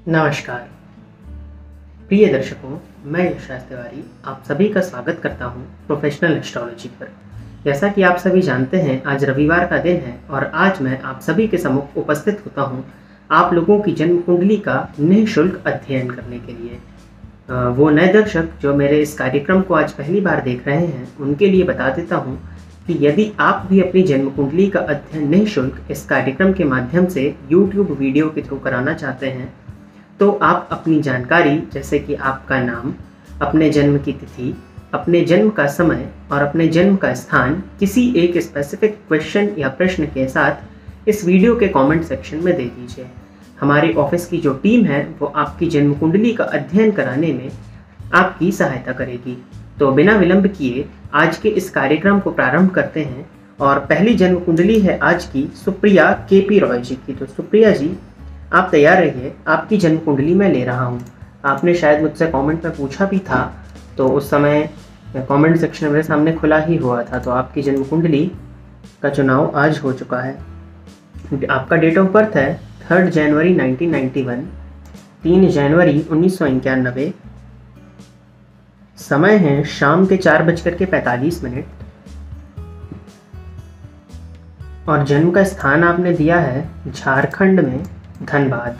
नमस्कार प्रिय दर्शकों, मैं यशराज तिवारी आप सभी का स्वागत करता हूं प्रोफेशनल एस्ट्रोलॉजी पर। जैसा कि आप सभी जानते हैं, आज रविवार का दिन है और आज मैं आप सभी के सम्मुख उपस्थित होता हूं आप लोगों की जन्म कुंडली का निःशुल्क अध्ययन करने के लिए। वो नए दर्शक जो मेरे इस कार्यक्रम को आज पहली बार देख रहे हैं, उनके लिए बता देता हूँ कि यदि आप भी अपनी जन्म कुंडली का अध्ययन निःशुल्क इस कार्यक्रम के माध्यम से YouTube वीडियो के थ्रू कराना चाहते हैं, तो आप अपनी जानकारी जैसे कि आपका नाम, अपने जन्म की तिथि, अपने जन्म का समय और अपने जन्म का स्थान किसी एक स्पेसिफिक क्वेश्चन या प्रश्न के साथ इस वीडियो के कमेंट सेक्शन में दे दीजिए। हमारे ऑफिस की जो टीम है वो आपकी जन्म कुंडली का अध्ययन कराने में आपकी सहायता करेगी। तो बिना विलंब किए आज के इस कार्यक्रम को प्रारंभ करते हैं और पहली जन्म कुंडली है आज की सुप्रिया केपी रॉय जी की। तो सुप्रिया जी, आप तैयार रहिए, आपकी जन्म कुंडली मैं ले रहा हूँ। आपने शायद मुझसे कमेंट में पूछा भी था, तो उस समय कमेंट सेक्शन मेरे सामने खुला ही हुआ था। तो आपकी जन्म कुंडली का चुनाव आज हो चुका है। आपका डेट ऑफ बर्थ है 3 जनवरी 1991, 3 जनवरी 1991। समय है शाम के 4:45 और जन्म का स्थान आपने दिया है झारखंड में धनबाद।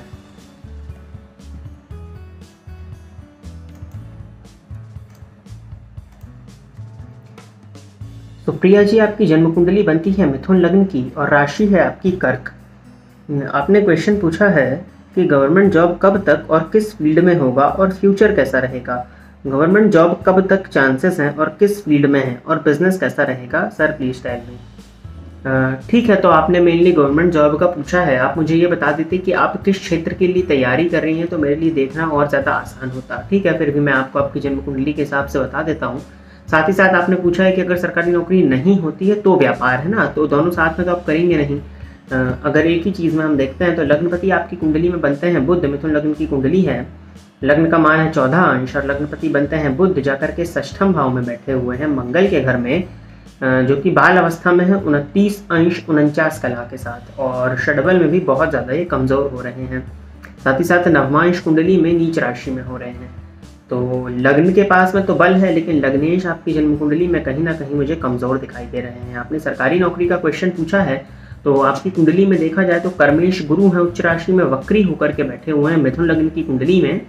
सुप्रिया जी, आपकी जन्म कुंडली बनती है मिथुन लग्न की और राशि है आपकी कर्क। आपने क्वेश्चन पूछा है कि गवर्नमेंट जॉब कब तक और किस फील्ड में होगा और फ्यूचर कैसा रहेगा। गवर्नमेंट जॉब कब तक चांसेस हैं और किस फील्ड में है और बिजनेस कैसा रहेगा, सर प्लीज टेल मी। ठीक है, तो आपने मेनली गवर्नमेंट जॉब का पूछा है। आप मुझे ये बता देते कि आप किस क्षेत्र के लिए तैयारी कर रही हैं, तो मेरे लिए देखना और ज़्यादा आसान होता। ठीक है, फिर भी मैं आपको आपकी जन्म कुंडली के हिसाब से बता देता हूँ। साथ ही साथ आपने पूछा है कि अगर सरकारी नौकरी नहीं होती है तो व्यापार, है ना, तो दोनों साथ में तो आप करेंगे नहीं। अगर एक ही चीज़ में हम देखते हैं तो लग्नपति आपकी कुंडली में बनते हैं बुध। मिथुन लग्न की कुंडली है, लग्न का मान है 14 अंश और लग्नपति बनते हैं बुध, जाकर के षष्ठम भाव में बैठे हुए हैं मंगल के घर में, जो कि बाल अवस्था में है 29 अंश 49 कला के साथ, और षडबल में भी बहुत ज़्यादा ये कमज़ोर हो रहे हैं। साथ ही साथ नवमांश कुंडली में नीच राशि में हो रहे हैं। तो लग्न के पास में तो बल है, लेकिन लग्नेश आपकी जन्म कुंडली में कहीं ना कहीं मुझे कमज़ोर दिखाई दे रहे हैं। आपने सरकारी नौकरी का क्वेश्चन पूछा है, तो आपकी कुंडली में देखा जाए तो कर्मेश गुरु है, उच्च राशि में वक्री होकर के बैठे हुए हैं। मिथुन लग्न की कुंडली में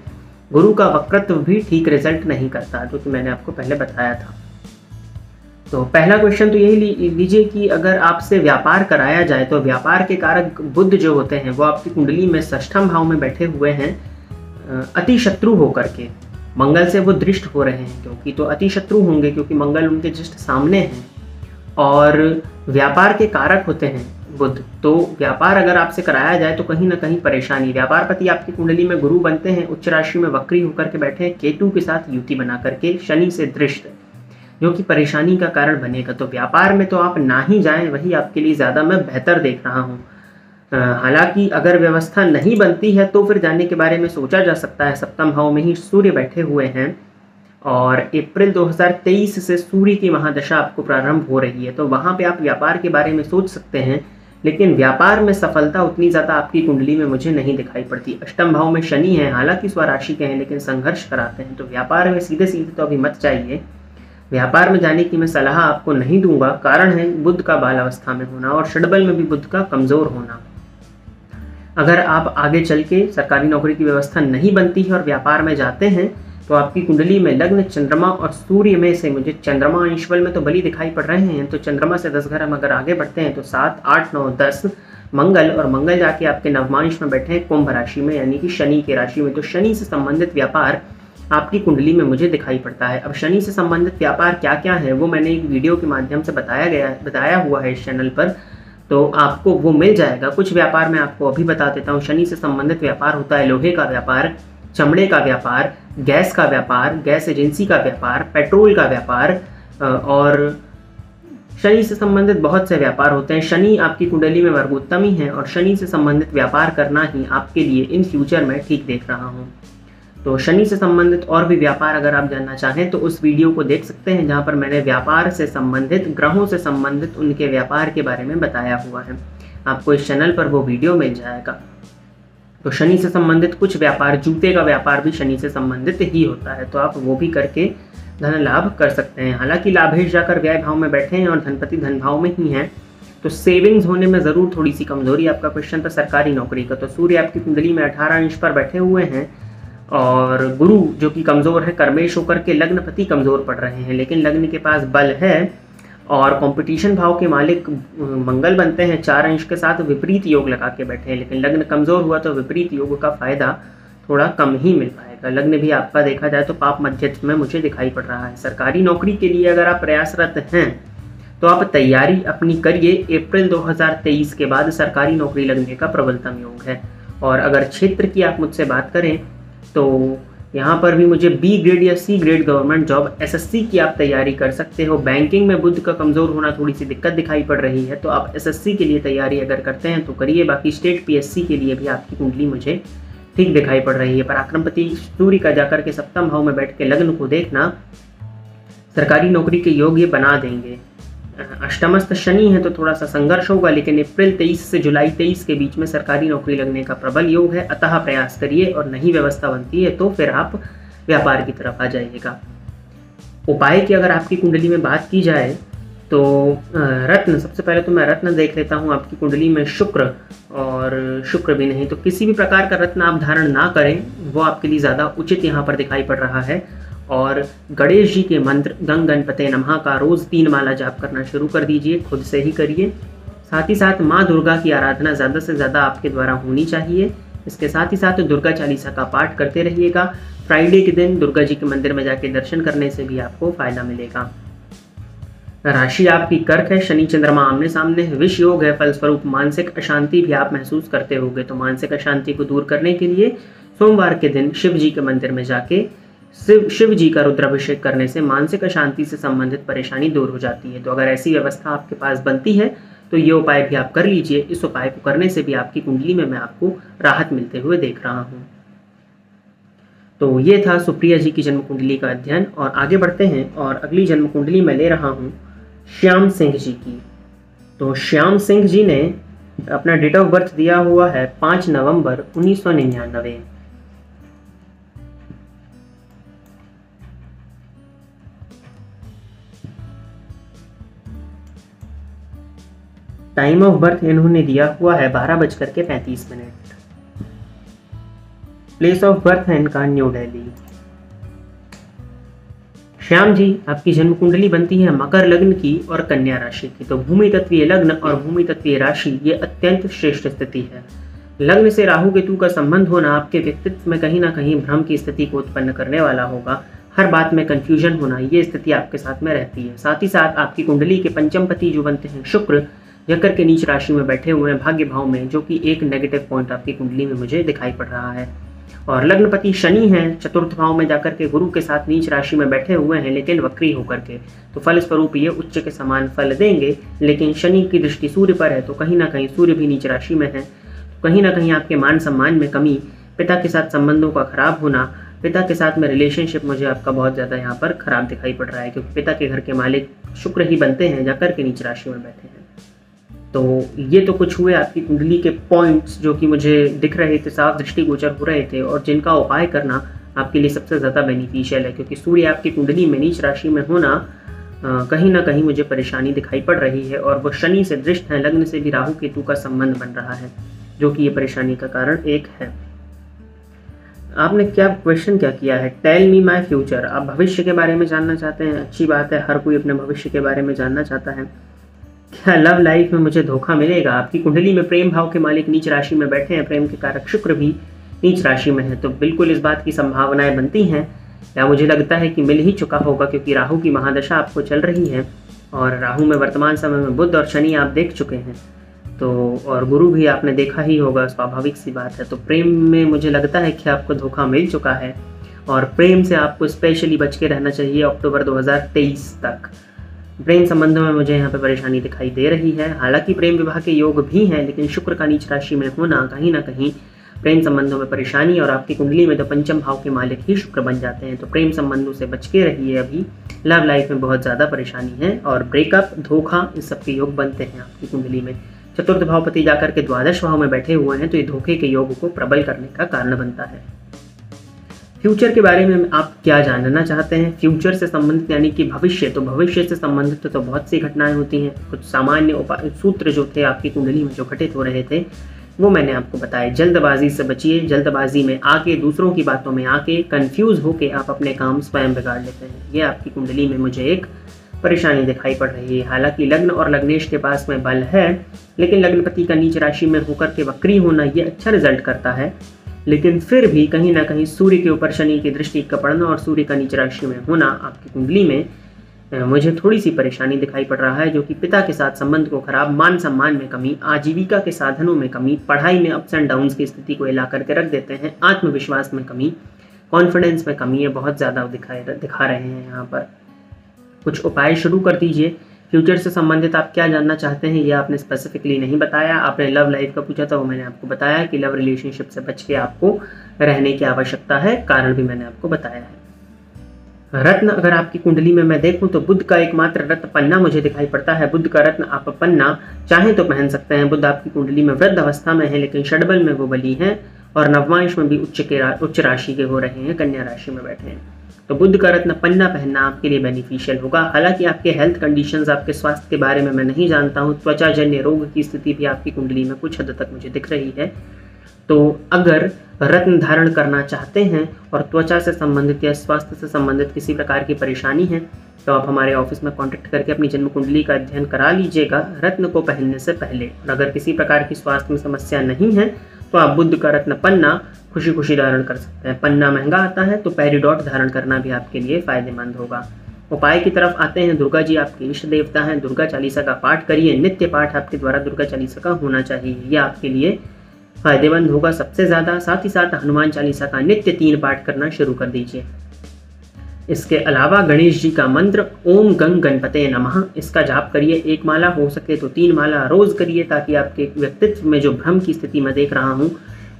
गुरु का वक्रत्व भी ठीक रिजल्ट नहीं करता, जो कि मैंने आपको पहले बताया था। तो पहला क्वेश्चन तो यही लीजिए कि अगर आपसे व्यापार कराया जाए तो व्यापार के कारक बुध जो होते हैं वो आपकी कुंडली में षष्ठम भाव में बैठे हुए हैं अति शत्रु होकर के। मंगल से वो दृष्ट हो रहे हैं, क्योंकि तो अति शत्रु होंगे क्योंकि मंगल उनके जस्ट सामने हैं और व्यापार के कारक होते हैं बुध। तो व्यापार अगर आपसे कराया जाए तो कहीं ना कहीं परेशानी। व्यापारपति आपकी कुंडली में गुरु बनते हैं, उच्च राशि में वक्री होकर के बैठे हैं, केतु के साथ युति बना करके, शनि से दृष्ट, जो कि परेशानी का कारण बनेगा। तो व्यापार में तो आप ना ही जाएं, वही आपके लिए ज़्यादा मैं बेहतर देख रहा हूँ। हालांकि अगर व्यवस्था नहीं बनती है तो फिर जाने के बारे में सोचा जा सकता है। सप्तम भाव में ही सूर्य बैठे हुए हैं और अप्रैल 2023 से सूर्य की महादशा आपको प्रारंभ हो रही है, तो वहाँ पे आप व्यापार के बारे में सोच सकते हैं। लेकिन व्यापार में सफलता उतनी ज़्यादा आपकी कुंडली में मुझे नहीं दिखाई पड़ती। अष्टम भाव में शनि है, हालांकि स्वराशि के हैं लेकिन संघर्ष कराते हैं। तो व्यापार में सीधे सीधे तो अभी मत जाइए। व्यापार में जाने की मैं सलाह आपको नहीं दूंगा, कारण है बुध का बाल अवस्था में होना और षडबल में भी बुध का कमजोर होना। अगर आप आगे चल के सरकारी नौकरी की व्यवस्था नहीं बनती है और व्यापार में जाते हैं तो आपकी कुंडली में लग्न चंद्रमा और सूर्य में से मुझे चंद्रमा अंश बल में तो बली दिखाई पड़ रहे हैं। तो चंद्रमा से 10 घर हम अगर आगे बढ़ते हैं तो 7, 8, 9, 10 मंगल, और मंगल जाके आपके नवमांश में बैठे हैं कुंभ राशि में, यानी कि शनि की राशि में। तो शनि से संबंधित व्यापार आपकी कुंडली में मुझे दिखाई पड़ता है। अब शनि से संबंधित व्यापार क्या क्या है वो मैंने एक वीडियो के माध्यम से बताया हुआ है इस चैनल पर, तो आपको वो मिल जाएगा। कुछ व्यापार मैं आपको अभी बता देता हूँ। शनि से संबंधित व्यापार होता है लोहे का व्यापार, चमड़े का व्यापार, गैस का व्यापार, गैस एजेंसी का व्यापार, पेट्रोल का व्यापार, और शनि से संबंधित बहुत से व्यापार होते हैं। शनि आपकी कुंडली में वर्गोत्तमी है और शनि से संबंधित व्यापार करना ही आपके लिए इन फ्यूचर में ठीक देख रहा हूँ। तो शनि से संबंधित और भी व्यापार अगर आप जानना चाहें तो उस वीडियो को देख सकते हैं, जहां पर मैंने व्यापार से संबंधित, ग्रहों से संबंधित उनके व्यापार के बारे में बताया हुआ है। आपको इस चैनल पर वो वीडियो मिल जाएगा। तो शनि से संबंधित कुछ व्यापार, जूते का व्यापार भी शनि से संबंधित ही होता है, तो आप वो भी करके धन लाभ कर सकते हैं। हालांकि लाभेश जाकर व्यय भाव में बैठे हैं और धनपति धन भाव में ही हैं, तो सेविंग्स होने में ज़रूर थोड़ी सी कमजोरी। आपका क्वेश्चन था सरकारी नौकरी का, तो सूर्य आपकी कुंडली में 18 अंश पर बैठे हुए हैं और गुरु जो कि कमजोर है कर्मेश होकर के लग्नपति कमजोर पड़ रहे हैं, लेकिन लग्न के पास बल है और कंपटीशन भाव के मालिक मंगल बनते हैं 4 अंश के साथ, विपरीत योग लगा के बैठे हैं, लेकिन लग्न कमजोर हुआ तो विपरीत योग का फायदा थोड़ा कम ही मिल पाएगा। लग्न भी आपका देखा जाए तो पाप मध्यस्थ में मुझे दिखाई पड़ रहा है। सरकारी नौकरी के लिए अगर आप प्रयासरत हैं तो आप तैयारी अपनी करिए। अप्रैल 2023 के बाद सरकारी नौकरी लगने का प्रबलतम योग है। और अगर क्षेत्र की आप मुझसे बात करें तो यहाँ पर भी मुझे बी ग्रेड या C grade government job SSC की आप तैयारी कर सकते हो। बैंकिंग में बुध का कमज़ोर होना थोड़ी सी दिक्कत दिखाई पड़ रही है, तो आप एसएससी के लिए तैयारी अगर करते हैं तो करिए। बाकी स्टेट पीएससी के लिए भी आपकी कुंडली मुझे ठीक दिखाई पड़ रही है। पराक्रमपति सूर्य का जाकर के सप्तम भाव में बैठ के लग्न को देखना सरकारी नौकरी के योग्य बना देंगे। अष्टमस्थ शनि है तो थोड़ा सा संघर्ष होगा, लेकिन अप्रैल 23 से जुलाई 23 के बीच में सरकारी नौकरी लगने का प्रबल योग है। अतः प्रयास करिए और नहीं व्यवस्था बनती है तो फिर आप व्यापार की तरफ आ जाइएगा। उपाय की अगर आपकी कुंडली में बात की जाए तो रत्न, सबसे पहले तो मैं रत्न देख लेता हूँ आपकी कुंडली में। शुक्र, और शुक्र भी नहीं तो किसी भी प्रकार का रत्न आप धारण ना करें, वो आपके लिए ज़्यादा उचित यहाँ पर दिखाई पड़ रहा है। और गणेश जी के मंत्र गंग गणपते नमः का रोज़ 3 माला जाप करना शुरू कर दीजिए, खुद से ही करिए। साथ ही साथ माँ दुर्गा की आराधना ज़्यादा से ज़्यादा आपके द्वारा होनी चाहिए। इसके साथ ही साथ दुर्गा चालीसा का पाठ करते रहिएगा। फ्राइडे के दिन दुर्गा जी के मंदिर में जाके दर्शन करने से भी आपको फायदा मिलेगा। राशि आपकी कर्क है, शनि चंद्रमा आमने सामने है, विष योग है, फलस्वरूप मानसिक अशांति भी आप महसूस करते होंगे। तो मानसिक अशांति को दूर करने के लिए सोमवार के दिन शिव जी के मंदिर में जाके शिव जी का रुद्राभिषेक करने से मानसिक अशांति से संबंधित परेशानी दूर हो जाती है। तो अगर ऐसी व्यवस्था आपके पास बनती है तो ये उपाय भी आप कर लीजिए। इस उपाय को करने से भी आपकी कुंडली में मैं आपको राहत मिलते हुए देख रहा हूँ। तो ये था सुप्रिया जी की जन्म कुंडली का अध्ययन, और आगे बढ़ते हैं। और अगली जन्म कुंडली मैं ले रहा हूँ श्याम सिंह जी की। तो श्याम सिंह जी ने अपना डेट ऑफ बर्थ दिया हुआ है 5 नवंबर 1999। टाइम ऑफ बर्थ इन्होंने दिया हुआ है 12:35। प्लेस ऑफ बर्थ है इनका न्यू दिल्ली। श्याम जी आपकी जन्म कुंडली बनती है मकर लग्न की और कन्या राशि की। तो भूमि तत्वीय लग्न और भूमि तत्वीय राशि ये अत्यंत श्रेष्ठ स्थिति है। लग्न से राहु केतु का संबंध होना आपके व्यक्तित्व में कहीं ना कहीं भ्रम की स्थिति को उत्पन्न करने वाला होगा। हर बात में कंफ्यूजन होना, ये स्थिति आपके साथ में रहती है। साथ ही साथ आपकी कुंडली के पंचम पति जो बनते हैं शुक्र, जकर के नीच राशि में बैठे हुए हैं भाग्य भाव में, जो कि एक नेगेटिव पॉइंट आपकी कुंडली में मुझे दिखाई पड़ रहा है। और लग्नपति शनि हैं चतुर्थ भाव में जाकर के गुरु के साथ नीच राशि में बैठे हुए हैं, लेकिन वक्री होकर के। तो फल स्वरूप ये उच्च के समान फल देंगे, लेकिन शनि की दृष्टि सूर्य पर है तो कहीं ना कहीं सूर्य भी नीच राशि में है, तो कहीं ना कहीं आपके मान सम्मान में कमी, पिता के साथ संबंधों का खराब होना, पिता के साथ में रिलेशनशिप मुझे आपका बहुत ज़्यादा यहाँ पर खराब दिखाई पड़ रहा है, क्योंकि पिता के घर के मालिक शुक्र ही बनते हैं जाकर के नीच राशि में बैठे हैं। तो ये तो कुछ हुए आपकी कुंडली के पॉइंट्स जो कि मुझे दिख रहे थे, साफ दृष्टिगोचर हो रहे थे, और जिनका उपाय करना आपके लिए सबसे ज़्यादा बेनिफिशियल है, क्योंकि सूर्य आपकी कुंडली में नीच राशि में होना कहीं ना कहीं मुझे परेशानी दिखाई पड़ रही है, और वो शनि से दृष्ट है, लग्न से भी राहु केतु का संबंध बन रहा है, जो कि ये परेशानी का कारण एक है। आपने क्या क्वेश्चन क्या किया है, टेल मी माई फ्यूचर। आप भविष्य के बारे में जानना चाहते हैं, अच्छी बात है, हर कोई अपने भविष्य के बारे में जानना चाहता है। क्या लव लाइफ में मुझे धोखा मिलेगा? आपकी कुंडली में प्रेम भाव के मालिक नीच राशि में बैठे हैं, प्रेम के कारक शुक्र भी नीच राशि में है, तो बिल्कुल इस बात की संभावनाएं बनती हैं, या मुझे लगता है कि मिल ही चुका होगा, क्योंकि राहु की महादशा आपको चल रही है, और राहु में वर्तमान समय में बुध और शनि आप देख चुके हैं, तो और गुरु भी आपने देखा ही होगा, स्वाभाविक सी बात है। तो प्रेम में मुझे लगता है कि आपको धोखा मिल चुका है, और प्रेम से आपको स्पेशली बच के रहना चाहिए अक्टूबर 2023 तक। प्रेम संबंधों में मुझे यहाँ पे परेशानी दिखाई दे रही है। हालांकि प्रेम विवाह के योग भी हैं, लेकिन शुक्र का नीच राशि में होना कहीं ना कहीं प्रेम संबंधों में परेशानी, और आपकी कुंडली में तो पंचम भाव के मालिक ही शुक्र बन जाते हैं, तो प्रेम संबंधों से बच के रहिए। अभी लव लाइफ में बहुत ज़्यादा परेशानी है, और ब्रेकअप, धोखा, इस सब के योग बनते हैं आपकी कुंडली में। चतुर्थ भावपति जाकर के द्वादश भाव में बैठे हुए हैं, तो ये धोखे के योग को प्रबल करने का कारण बनता है। फ्यूचर के बारे में आप क्या जानना चाहते हैं? फ्यूचर से संबंधित यानी कि भविष्य, तो भविष्य से संबंधित तो बहुत सी घटनाएं होती हैं। कुछ सामान्य सूत्र जो थे आपकी कुंडली में जो घटित हो रहे थे वो मैंने आपको बताया। जल्दबाजी से बचिए, जल्दबाजी में आके दूसरों की बातों में आके कंफ्यूज होके आप अपने काम स्वयं बिगाड़ लेते हैं। ये आपकी कुंडली में मुझे एक परेशानी दिखाई पड़ रही है। हालांकि लग्न और लग्नेश के पास में बल है, लेकिन लग्नपति का नीच राशि में होकर के वक्री होना ये अच्छा रिजल्ट करता है, लेकिन फिर भी कहीं ना कहीं सूर्य के ऊपर शनि की दृष्टि का पड़ना और सूर्य का नीच राशि में होना आपकी कुंडली में मुझे थोड़ी सी परेशानी दिखाई पड़ रहा है, जो कि पिता के साथ संबंध को खराब, मान सम्मान में कमी, आजीविका के साधनों में कमी, पढ़ाई में अप्स एंड डाउन्स की स्थिति को हिला करके रख देते हैं, आत्मविश्वास में कमी, कॉन्फिडेंस में कमी है बहुत ज़्यादा दिखा रहे हैं यहाँ पर। कुछ उपाय शुरू कर दीजिए। फ्यूचर से संबंधित आप क्या जानना चाहते हैं ये आपने स्पेसिफिकली नहीं बताया। आपने लव लाइफ का पूछा था, वो मैंने आपको बताया कि लव रिलेशनशिप से बच के आपको रहने की आवश्यकता है, कारण भी मैंने आपको बताया है। रत्न अगर आपकी कुंडली में मैं देखूं तो बुध का एकमात्र रत्न पन्ना मुझे दिखाई पड़ता है। बुध का रत्न आप पन्ना चाहें तो पहन सकते हैं। बुध आपकी कुंडली में वृद्ध अवस्था में है, लेकिन षडबल में वो बली हैं और नवमांश में भी उच्च राशि के हो रहे हैं, कन्या राशि में बैठे हैं। तो बुध का रत्न पन्ना पहनना आपके लिए बेनिफिशियल होगा। हालांकि आपके हेल्थ कंडीशंस, आपके स्वास्थ्य के बारे में मैं नहीं जानता हूँ। त्वचाजन्य रोग की स्थिति भी आपकी कुंडली में कुछ हद तक मुझे दिख रही है। तो अगर रत्न धारण करना चाहते हैं और त्वचा से संबंधित या स्वास्थ्य से संबंधित किसी प्रकार की परेशानी है, तो आप हमारे ऑफिस में कांटेक्ट करके अपनी जन्म कुंडली का अध्ययन करा लीजिएगा रत्न को पहनने से पहले। और अगर किसी प्रकार की स्वास्थ्य में समस्या नहीं है तो आप बुध का रत्न पन्ना खुशी खुशी धारण कर सकते हैं। पन्ना महंगा आता है, तो पेरिडॉट धारण करना भी आपके लिए फायदेमंद होगा। उपाय की तरफ आते हैं। दुर्गा जी आपके इष्ट देवता हैं। दुर्गा चालीसा का पाठ करिए। नित्य पाठ आपके द्वारा दुर्गा चालीसा का होना चाहिए, यह आपके लिए फायदेमंद होगा सबसे ज़्यादा। साथ ही साथ हनुमान चालीसा का नित्य 3 पाठ करना शुरू कर दीजिए। इसके अलावा गणेश जी का मंत्र ओम गंग गणपते नमः, इसका जाप करिए। 1 माला हो सके तो 3 माला रोज करिए, ताकि आपके व्यक्तित्व में जो भ्रम की स्थिति मैं देख रहा हूँ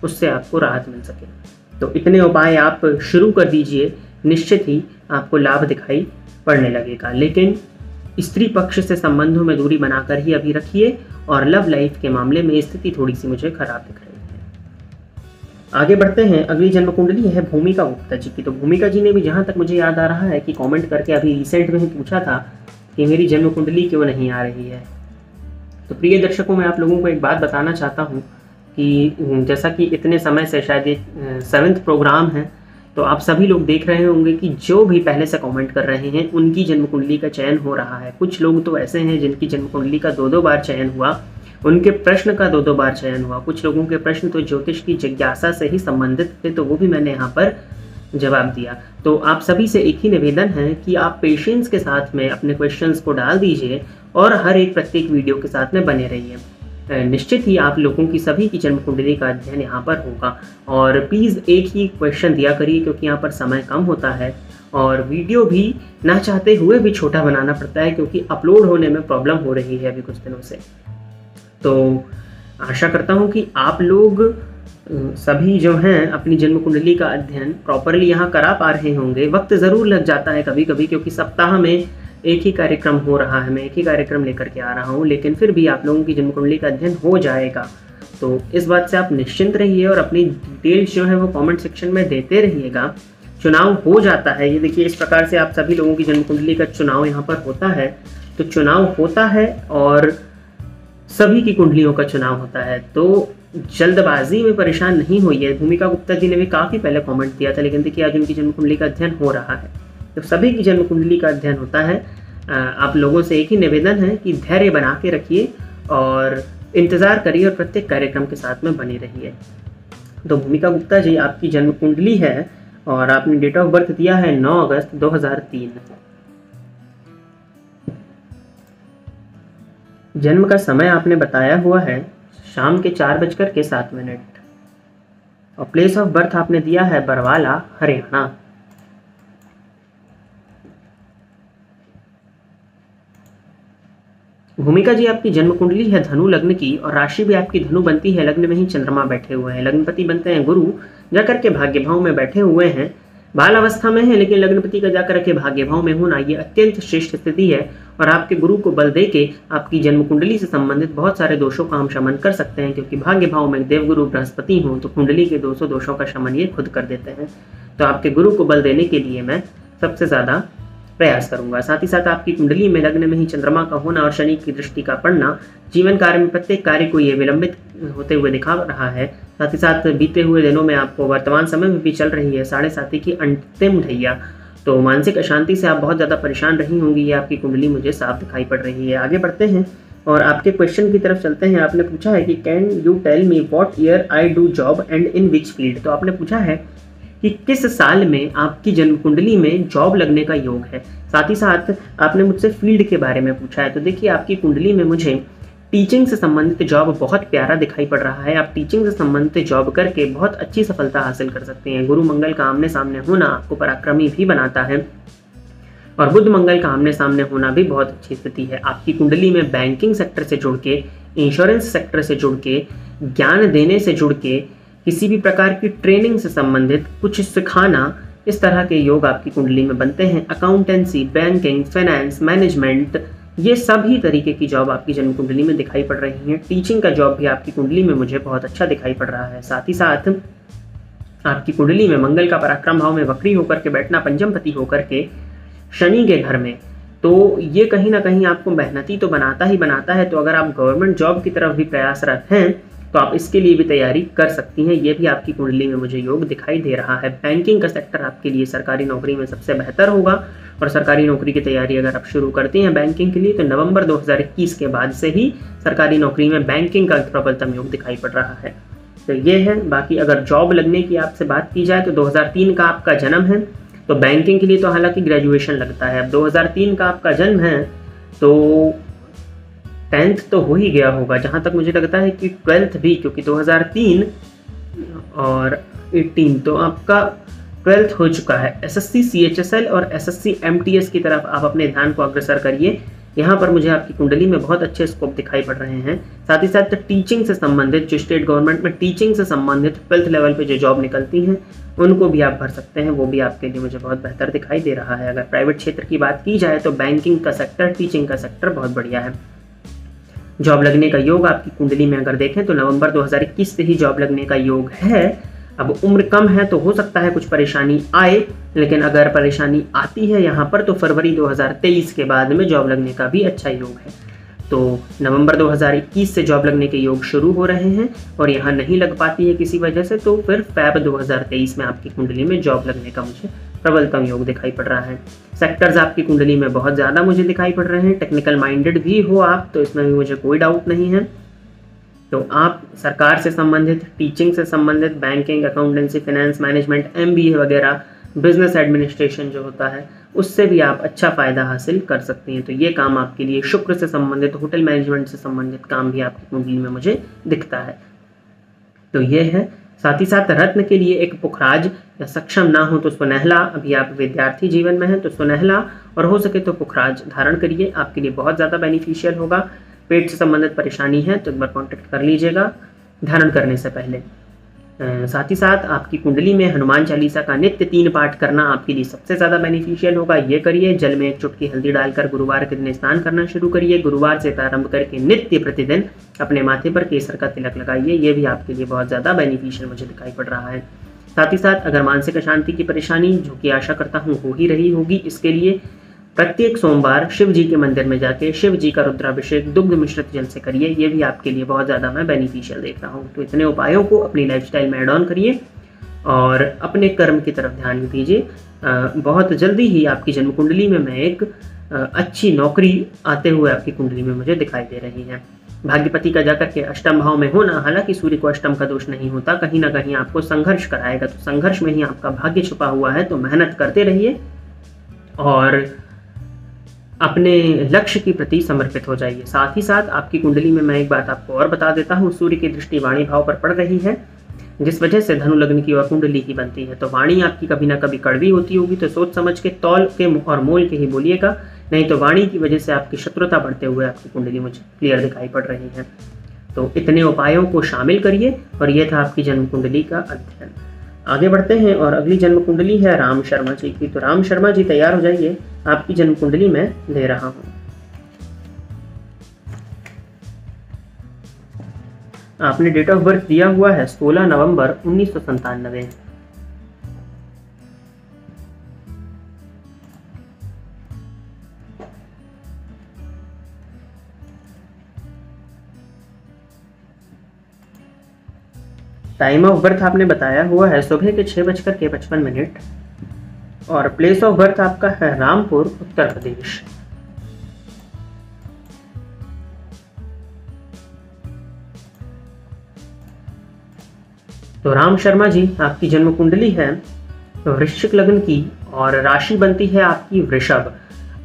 उससे आपको राहत मिल सके। तो इतने उपाय आप शुरू कर दीजिए, निश्चित ही आपको लाभ दिखाई पड़ने लगेगा। लेकिन स्त्री पक्ष से संबंधों में दूरी बनाकर ही अभी रखिए। और लव लाइफ के मामले में स्थिति थोड़ी सी मुझे खराब दिख रही है। आगे बढ़ते हैं। अगली जन्म कुंडली है भूमिका गुप्ता जी की। तो भूमिका जी ने भी, जहाँ तक मुझे याद आ रहा है, कि कमेंट करके अभी रिसेंट में ही पूछा था कि मेरी जन्म कुंडली क्यों नहीं आ रही है। तो प्रिय दर्शकों, मैं आप लोगों को एक बात बताना चाहता हूँ कि जैसा कि इतने समय से शायद ये 7th प्रोग्राम है, तो आप सभी लोग देख रहे होंगे कि जो भी पहले से कमेंट कर रहे हैं उनकी जन्म कुंडली का चयन हो रहा है। कुछ लोग तो ऐसे हैं जिनकी जन्म कुंडली का 2-2 बार चयन हुआ, उनके प्रश्न का 2-2 बार चयन हुआ। कुछ लोगों के प्रश्न तो ज्योतिष की जिज्ञासा से ही संबंधित थे, तो वो भी मैंने यहाँ पर जवाब दिया। तो आप सभी से एक ही निवेदन है कि आप पेशेंस के साथ में अपने क्वेश्चंस को डाल दीजिए और हर एक प्रत्येक वीडियो के साथ में बने रहिए। निश्चित ही आप लोगों की सभी की जन्म कुंडली का अध्ययन यहाँ पर होगा। और प्लीज़ एक ही क्वेश्चन दिया करिए, क्योंकि यहाँ पर समय कम होता है और वीडियो भी ना चाहते हुए भी छोटा बनाना पड़ता है, क्योंकि अपलोड होने में प्रॉब्लम हो रही है अभी कुछ दिनों से। तो आशा करता हूँ कि आप लोग सभी जो हैं अपनी जन्म कुंडली का अध्ययन प्रॉपरली यहाँ करा पा रहे होंगे। वक्त ज़रूर लग जाता है कभी कभी, क्योंकि सप्ताह में एक ही कार्यक्रम हो रहा है, मैं एक ही कार्यक्रम लेकर के आ रहा हूँ, लेकिन फिर भी आप लोगों की जन्म कुंडली का अध्ययन हो जाएगा। तो इस बात से आप निश्चिंत रहिए और अपनी डिटेल्स जो है वो कमेंट सेक्शन में देते रहिएगा। चुनाव हो जाता है, ये देखिए इस प्रकार से आप सभी लोगों की जन्म कुंडली का चुनाव यहाँ पर होता है। तो चुनाव होता है और सभी की कुंडलियों का चुनाव होता है, तो जल्दबाजी में परेशान नहीं होइए। भूमिका गुप्ता जी ने भी काफ़ी पहले कमेंट दिया था, लेकिन देखिए आज उनकी जन्म कुंडली का अध्ययन हो रहा है। तो सभी की जन्म कुंडली का अध्ययन होता है। आप लोगों से एक ही निवेदन है कि धैर्य बना के रखिए और इंतज़ार करिए और प्रत्येक कार्यक्रम के साथ में बने रहिए। तो भूमिका गुप्ता जी आपकी जन्म कुंडली है और आपने डेट ऑफ बर्थ दिया है 9 अगस्त 2003। जन्म का समय आपने बताया हुआ है शाम के 4:07 और प्लेस ऑफ बर्थ आपने दिया है बरवाला, हरियाणा। भूमिका जी आपकी जन्म कुंडली है धनु लग्न की और राशि भी आपकी धनु बनती है। लग्न में ही चंद्रमा बैठे हुए हैं, लग्नपति बनते हैं गुरु, जाकर के भाग्य भाव में बैठे हुए हैं। बाल अवस्था में है लेकिन लग्नपति का जाकर के भाग्य भाव में होना ये अत्यंत श्रेष्ठ स्थिति है और आपके गुरु को बल देके आपकी जन्म कुंडली से संबंधित बहुत सारे दोषों का हम शमन कर सकते हैं, क्योंकि भाग्य भाव में देवगुरु बृहस्पति हो तो कुंडली के दोषों का शमन ये खुद कर देते हैं। तो आपके गुरु को बल देने के लिए मैं सबसे ज़्यादा प्रयास करूंगा। साथ ही साथ आपकी कुंडली में लग्न में ही चंद्रमा का होना और शनि की दृष्टि का पड़ना जीवन कार्य में प्रत्येक कार्य को ये विलंबित होते हुए दिखा रहा है। साथ ही साथ बीते हुए दिनों में आपको वर्तमान समय में भी चल रही है 7.5 की अंतिम ढैया, तो मानसिक अशांति से आप बहुत ज़्यादा परेशान रही होंगी, ये आपकी कुंडली मुझे साफ दिखाई पड़ रही है। आगे बढ़ते हैं और आपके क्वेश्चन की तरफ चलते हैं। आपने पूछा है कि can you tell me what year I do job and in which field. तो आपने पूछा है कि किस साल में आपकी जन्म कुंडली में जॉब लगने का योग है। साथ ही साथ आपने मुझसे फील्ड के बारे में पूछा है। तो देखिए आपकी कुंडली में मुझे टीचिंग से संबंधित जॉब बहुत प्यारा दिखाई पड़ रहा है। आप टीचिंग से संबंधित जॉब करके बहुत अच्छी सफलता हासिल कर सकते हैं। गुरु मंगल का आमने सामने होना आपको पराक्रमी भी बनाता है और बुध मंगल का आमने सामने होना भी बहुत अच्छी स्थिति है। आपकी कुंडली में बैंकिंग सेक्टर से जुड़ के, इंश्योरेंस सेक्टर से जुड़ के, ज्ञान देने से जुड़ के, किसी भी प्रकार की ट्रेनिंग से संबंधित कुछ सिखाना, इस तरह के योग आपकी कुंडली में बनते हैं। अकाउंटेंसी, बैंकिंग, फाइनेंस, मैनेजमेंट, ये सभी तरीके की जॉब आपकी जन्म कुंडली में दिखाई पड़ रही है। टीचिंग का जॉब भी आपकी कुंडली में मुझे बहुत अच्छा दिखाई पड़ रहा है। साथ ही साथ आपकी कुंडली में मंगल का पराक्रम भाव में वक्री होकर के बैठना, पंचमपति होकर के शनि के घर में, तो ये कहीं ना कहीं आपको मेहनती तो बनाता ही बनाता है। तो अगर आप गवर्नमेंट जॉब की तरफ भी प्रयासरत हैं तो आप इसके लिए भी तैयारी कर सकती हैं। ये भी आपकी कुंडली में मुझे योग दिखाई दे रहा है। बैंकिंग का सेक्टर आपके लिए सरकारी नौकरी में सबसे बेहतर होगा और सरकारी नौकरी की तैयारी अगर आप शुरू करती हैं बैंकिंग के लिए तो नवंबर 2021 के बाद से ही सरकारी नौकरी में बैंकिंग का प्रबलतम योग दिखाई पड़ रहा है। तो ये है। बाकी अगर जॉब लगने की आपसे बात की जाए तो 2003 का आपका जन्म है, तो बैंकिंग के लिए तो हालांकि ग्रेजुएशन लगता है। अब 2003 का आपका जन्म है तो 10th तो हो ही गया होगा, जहाँ तक मुझे लगता है कि 12th भी, क्योंकि 2003 और 18 तो आपका 12th हो चुका है। SSC CHSL और SSC MTS की तरफ आप अपने ध्यान को अग्रसर करिए। यहाँ पर मुझे आपकी कुंडली में बहुत अच्छे स्कोप दिखाई पड़ रहे हैं। साथ ही साथ टीचिंग से संबंधित, जो स्टेट गवर्नमेंट में टीचिंग से संबंधित 12th लेवल पे जो जॉब निकलती हैं उनको भी आप भर सकते हैं, वो भी आपके लिए मुझे बहुत बेहतर दिखाई दे रहा है। अगर प्राइवेट क्षेत्र की बात की जाए तो बैंकिंग का सेक्टर, टीचिंग का सेक्टर बहुत बढ़िया है। जॉब लगने का योग आपकी कुंडली में अगर देखें तो नवंबर 2021 से ही जॉब लगने का योग है। अब उम्र कम है तो हो सकता है कुछ परेशानी आए, लेकिन अगर परेशानी आती है यहाँ पर तो फरवरी 2023 के बाद में जॉब लगने का भी अच्छा योग है। तो नवंबर 2021 से जॉब लगने के योग शुरू हो रहे हैं और यहाँ नहीं लग पाती है किसी वजह से तो फिर फेब 2023 में आपकी कुंडली में जॉब लगने का मुझे प्रबलतम योग दिखाई पड़ रहा है। सेक्टर्स आपकी कुंडली में बहुत ज़्यादा मुझे दिखाई पड़ रहे हैं। टेक्निकल माइंडेड भी हो आप तो इसमें भी मुझे कोई डाउट नहीं है। तो आप सरकार से संबंधित, टीचिंग से संबंधित, banking, accountancy, finance, management, MBA वगैरह, बिजनेस एडमिनिस्ट्रेशन जो होता है उससे भी आप अच्छा फ़ायदा हासिल कर सकती हैं। तो ये काम आपके लिए, शुक्र से संबंधित, होटल मैनेजमेंट से संबंधित काम भी आपकी कुंडली में मुझे दिखता है। तो ये है। साथ ही साथ रत्न के लिए एक पुखराज या सक्षम ना हो तो सुनहला, अभी आप विद्यार्थी जीवन में हैं तो सुनहला और हो सके तो पुखराज धारण करिए, आपके लिए बहुत ज़्यादा बेनिफिशियल होगा। पेट से संबंधित परेशानी है तो एक बार कॉन्टेक्ट कर लीजिएगा धारण करने से पहले। साथ ही साथ आपकी कुंडली में हनुमान चालीसा का नित्य 3 पाठ करना आपके लिए सबसे ज़्यादा बेनिफिशियल होगा। ये करिए। जल में 1 चुटकी हल्दी डालकर गुरुवार के दिन स्नान करना शुरू करिए। गुरुवार से प्रारंभ करके नित्य प्रतिदिन अपने माथे पर केसर का तिलक लगाइए। ये भी आपके लिए बहुत ज़्यादा बेनिफिशियल मुझे दिखाई पड़ रहा है। साथ ही साथ अगर मानसिक अशांति की परेशानी, जो कि आशा करता हूँ हो ही रही होगी, इसके लिए प्रत्येक सोमवार शिव जी के मंदिर में जाके शिव जी का रुद्राभिषेक दुग्ध मिश्रित जल से करिए। ये भी आपके लिए बहुत ज़्यादा मैं बेनिफिशियल देख रहा हूँ। तो इतने उपायों को अपनी लाइफस्टाइल में ऐड ऑन करिए और अपने कर्म की तरफ ध्यान दीजिए। बहुत जल्दी ही आपकी जन्म कुंडली में मैं एक अच्छी नौकरी आते हुए आपकी कुंडली में मुझे दिखाई दे रही है। भाग्यपति का जाकर के अष्टम भाव में होना, हालांकि सूर्य को अष्टम का दोष नहीं होता, कहीं ना कहीं आपको संघर्ष कराएगा। तो संघर्ष में ही आपका भाग्य छुपा हुआ है, तो मेहनत करते रहिए और अपने लक्ष्य के प्रति समर्पित हो जाइए। साथ ही साथ आपकी कुंडली में मैं एक बात आपको और बता देता हूँ, सूर्य की दृष्टि वाणी भाव पर पड़ रही है, जिस वजह से धनु लग्न की और कुंडली की बनती है। तो वाणी आपकी कभी ना कभी कड़वी होती होगी, तो सोच समझ के, तौल के और मोल के ही बोलिएगा, नहीं तो वाणी की वजह से आपकी शत्रुता बढ़ते हुए आपकी कुंडली मुझे क्लियर दिखाई पड़ रही है। तो इतने उपायों को शामिल करिए और यह था आपकी जन्म कुंडली का अध्ययन। आगे बढ़ते हैं और अगली जन्म कुंडली है राम शर्मा जी की। तो राम शर्मा जी तैयार हो जाइए, आपकी जन्म कुंडली मैं ले रहा हूं। आपने डेट ऑफ बर्थ दिया हुआ है 16 नवंबर 1997। टाइम ऑफ बर्थ आपने बताया हुआ है सुबह के 6:55 और प्लेस ऑफ बर्थ आपका है रामपुर, उत्तर प्रदेश। तो राम शर्मा जी, आपकी जन्म कुंडली है वृश्चिक लग्न की और राशि बनती है आपकी वृषभ।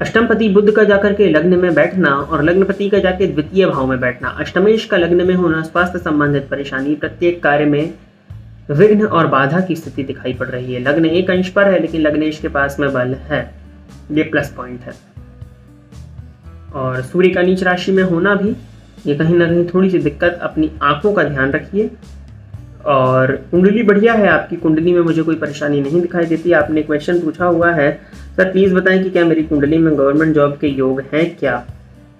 अष्टमपति बुध का जाकर के लग्न में बैठना और लग्नपति का जाके द्वितीय भाव में बैठना, अष्टमेश का लग्न में होना, स्वास्थ्य संबंधित परेशानी, प्रत्येक कार्य में विघ्न और बाधा की स्थिति दिखाई पड़ रही है। लग्न एक अंश पर है लेकिन लग्नेश के पास में बल है, ये प्लस पॉइंट है। और सूर्य का नीच राशि में होना भी ये कहीं ना कहीं थोड़ी सी दिक्कत, अपनी आंखों का ध्यान रखिए। और कुंडली बढ़िया है आपकी, कुंडली में मुझे कोई परेशानी नहीं दिखाई देती। आपने क्वेश्चन पूछा हुआ है, सर प्लीज़ बताएं कि क्या मेरी कुंडली में गवर्नमेंट जॉब के योग हैं क्या?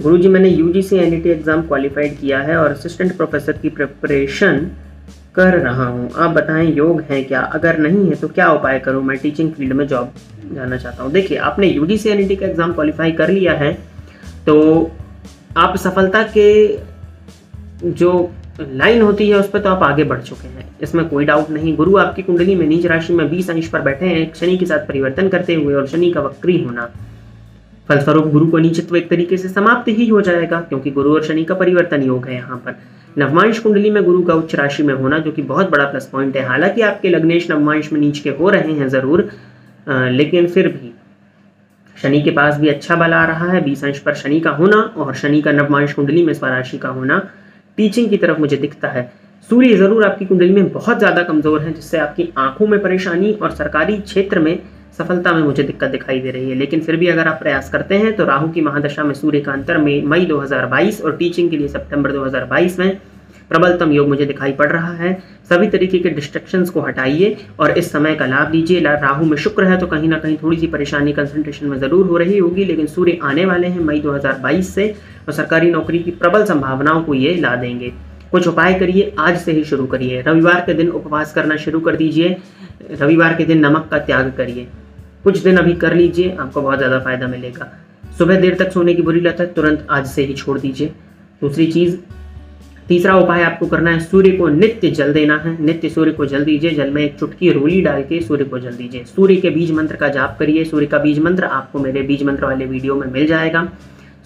गुरुजी, मैंने यूजीसी एनईटी एग्जाम क्वालिफाइड किया है और असिस्टेंट प्रोफेसर की प्रिपरेशन कर रहा हूँ, आप बताएं योग हैं क्या? अगर नहीं है तो क्या उपाय करूँ? मैं टीचिंग फील्ड में जॉब जाना चाहता हूँ। देखिए, आपने यूजीसी एनईटी का एग्जाम क्वालिफाई कर लिया है तो आप सफलता के जो लाइन होती है उस पर तो आप आगे बढ़ चुके हैं, इसमें कोई डाउट नहीं। गुरु आपकी कुंडली में नीच राशि में 20 अंश पर बैठे हैं, शनि के साथ परिवर्तन करते हुए, और शनि का वक्री होना, फलस्वरूप गुरु को नीचत्व एक तरीके से समाप्त ही हो जाएगा, क्योंकि गुरु और शनि का परिवर्तन योग है यहाँ पर। नवमांश कुंडली में गुरु का उच्च राशि में होना, जो कि बहुत बड़ा प्लस पॉइंट है। हालांकि आपके लग्नेश नवमांश में नीच के हो रहे हैं जरूर, लेकिन फिर भी शनि के पास भी अच्छा बल आ रहा है। 20 अंश पर शनि का होना और शनि का नवमांश कुंडली में स्वराशि का होना टीचिंग की तरफ मुझे दिखता है। सूर्य जरूर आपकी कुंडली में बहुत ज्यादा कमजोर है, जिससे आपकी आंखों में परेशानी और सरकारी क्षेत्र में सफलता में मुझे दिक्कत दिखाई दे रही है। लेकिन फिर भी अगर आप प्रयास करते हैं तो राहु की महादशा में सूर्य का अंतर में मई 2022 और टीचिंग के लिए सितंबर 2022 में प्रबलतम योग मुझे दिखाई पड़ रहा है। सभी तरीके के डिस्ट्रैक्शंस को हटाइए और इस समय का लाभ लीजिए। राहु में शुक्र है तो कहीं ना कहीं थोड़ी सी परेशानी कंसंट्रेशन में जरूर हो रही होगी, लेकिन सूर्य आने वाले हैं मई 2022 से और सरकारी नौकरी की प्रबल संभावनाओं को ये ला देंगे। कुछ उपाय करिए, आज से ही शुरू करिए। रविवार के दिन उपवास करना शुरू कर दीजिए, रविवार के दिन नमक का त्याग करिए, कुछ दिन अभी कर लीजिए, आपको बहुत ज़्यादा फायदा मिलेगा। सुबह देर तक सोने की बुरी लत है, तुरंत आज से ही छोड़ दीजिए। दूसरी चीज़, तीसरा उपाय आपको करना है, सूर्य को नित्य जल देना है। नित्य सूर्य को जल दीजिए, जल में एक चुटकी रोली डाल के सूर्य को जल दीजिए। सूर्य के बीज मंत्र का जाप करिए। सूर्य का बीज मंत्र आपको मेरे बीज मंत्र वाले वीडियो में मिल जाएगा।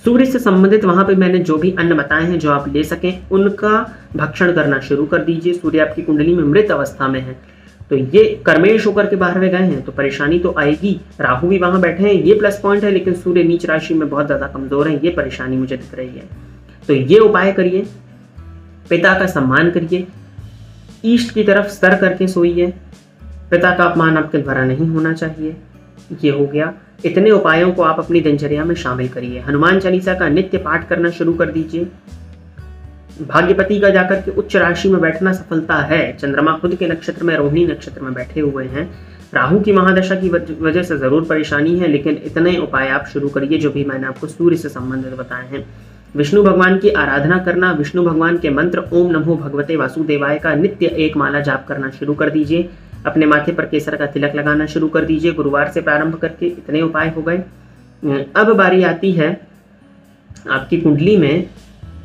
सूर्य से संबंधित वहां पे मैंने जो भी अन्न बताए हैं जो आप ले सकें, उनका भक्षण करना शुरू कर दीजिए। सूर्य आपकी कुंडली में मृत अवस्था में है तो ये कर्मेश होकर के बाहर में गए हैं तो परेशानी तो आएगी। राहु भी वहां बैठे हैं, ये प्लस पॉइंट है, लेकिन सूर्य नीच राशि में बहुत ज्यादा कमजोर है, ये परेशानी मुझे दिख रही है। तो ये उपाय करिए, पिता का सम्मान करिए, ईस्ट की तरफ सर करके सोइए, पिता का अपमान आपके द्वारा नहीं होना चाहिए। ये हो गया। इतने उपायों को आप अपनी दिनचर्या में शामिल करिए। हनुमान चालीसा का नित्य पाठ करना शुरू कर दीजिए। भाग्यपति का जाकर के उच्च राशि में बैठना सफलता है। चंद्रमा खुद के नक्षत्र में, रोहिणी नक्षत्र में बैठे हुए हैं। राहु की महादशा की वजह से जरूर परेशानी है, लेकिन इतने उपाय आप शुरू करिए जो भी मैंने आपको सूर्य से संबंधित बताए हैं। विष्णु भगवान की आराधना करना, विष्णु भगवान के मंत्र ओम नमो भगवते वासुदेवाय का नित्य एक माला जाप करना शुरू कर दीजिए। अपने माथे पर केसर का तिलक लगाना शुरू कर दीजिए, गुरुवार से प्रारंभ करके। इतने उपाय हो गए। अब बारी आती है आपकी कुंडली में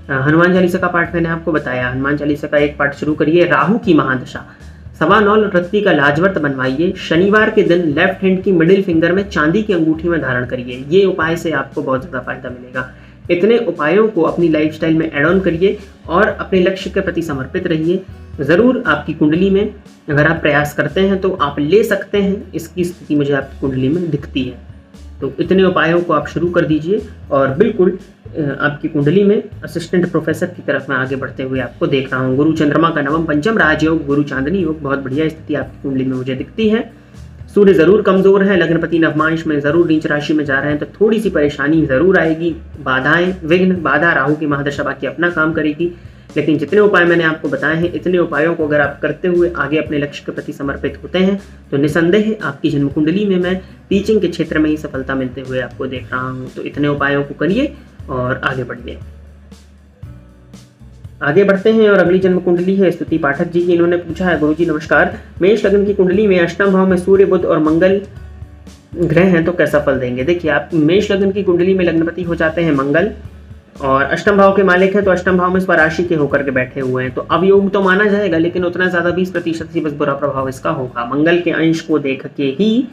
हनुमान चालीसा का पाठ मैंने आपको बताया। हनुमान चालीसा का एक पाठ शुरू करिए। राहु की महादशा, 9.25 रत्ती का लाजवर्त बनवाइए। शनिवार के दिन लेफ्ट हैंड की मिडिल फिंगर में चांदी की अंगूठी में धारण करिए। ये उपाय से आपको बहुत ज्यादा फायदा मिलेगा। इतने उपायों को अपनी लाइफस्टाइल में ऐड ऑन करिए और अपने लक्ष्य के प्रति समर्पित रहिए। जरूर आपकी कुंडली में अगर आप प्रयास करते हैं तो आप ले सकते हैं, इसकी स्थिति मुझे आपकी कुंडली में दिखती है। तो इतने उपायों को आप शुरू कर दीजिए और बिल्कुल आपकी कुंडली में असिस्टेंट प्रोफेसर की तरफ मैं आगे बढ़ते हुए आपको देख रहा हूँ। गुरु चंद्रमा का नवम पंचम राजयोग, गुरु चांदनी योग, बहुत बढ़िया स्थिति आपकी कुंडली में मुझे दिखती है। सूर्य जरूर कमजोर है, लग्नपति नवमांश में जरूर नीच राशि में जा रहे हैं तो थोड़ी सी परेशानी जरूर आएगी, बाधाएं, विघ्न, बाधा। राहु की महादशा बाकी अपना काम करेगी, लेकिन जितने उपाय मैंने आपको बताए हैं, इतने उपायों को अगर आप करते हुए आगे अपने लक्ष्य के प्रति समर्पित होते हैं तो निसंदेह आपकी जन्म कुंडली में मैं टीचिंग के क्षेत्र में ही सफलता मिलते हुए आपको देख रहा हूँ। तो इतने उपायों को करिए और आगे बढ़िए। आगे बढ़ते हैं और अगली जन्म कुंडली है स्तुति पाठक जी की। इन्होंने पूछा है, गुरुजी नमस्कार, मेष लग्न की कुंडली में अष्टम भाव में सूर्य, बुध और मंगल ग्रह हैं तो कैसा फल देंगे। देखिए, आप मेष लग्न की कुंडली में लग्नपति हो जाते हैं मंगल और अष्टम भाव के मालिक हैं, तो अष्टम भाव में स्वराशि के होकर के बैठे हुए हैं, तो अवयोग तो माना जाएगा, लेकिन उतना ज्यादा 20% ही बस बुरा प्रभाव इसका होगा। मंगल के अंश को देख के ही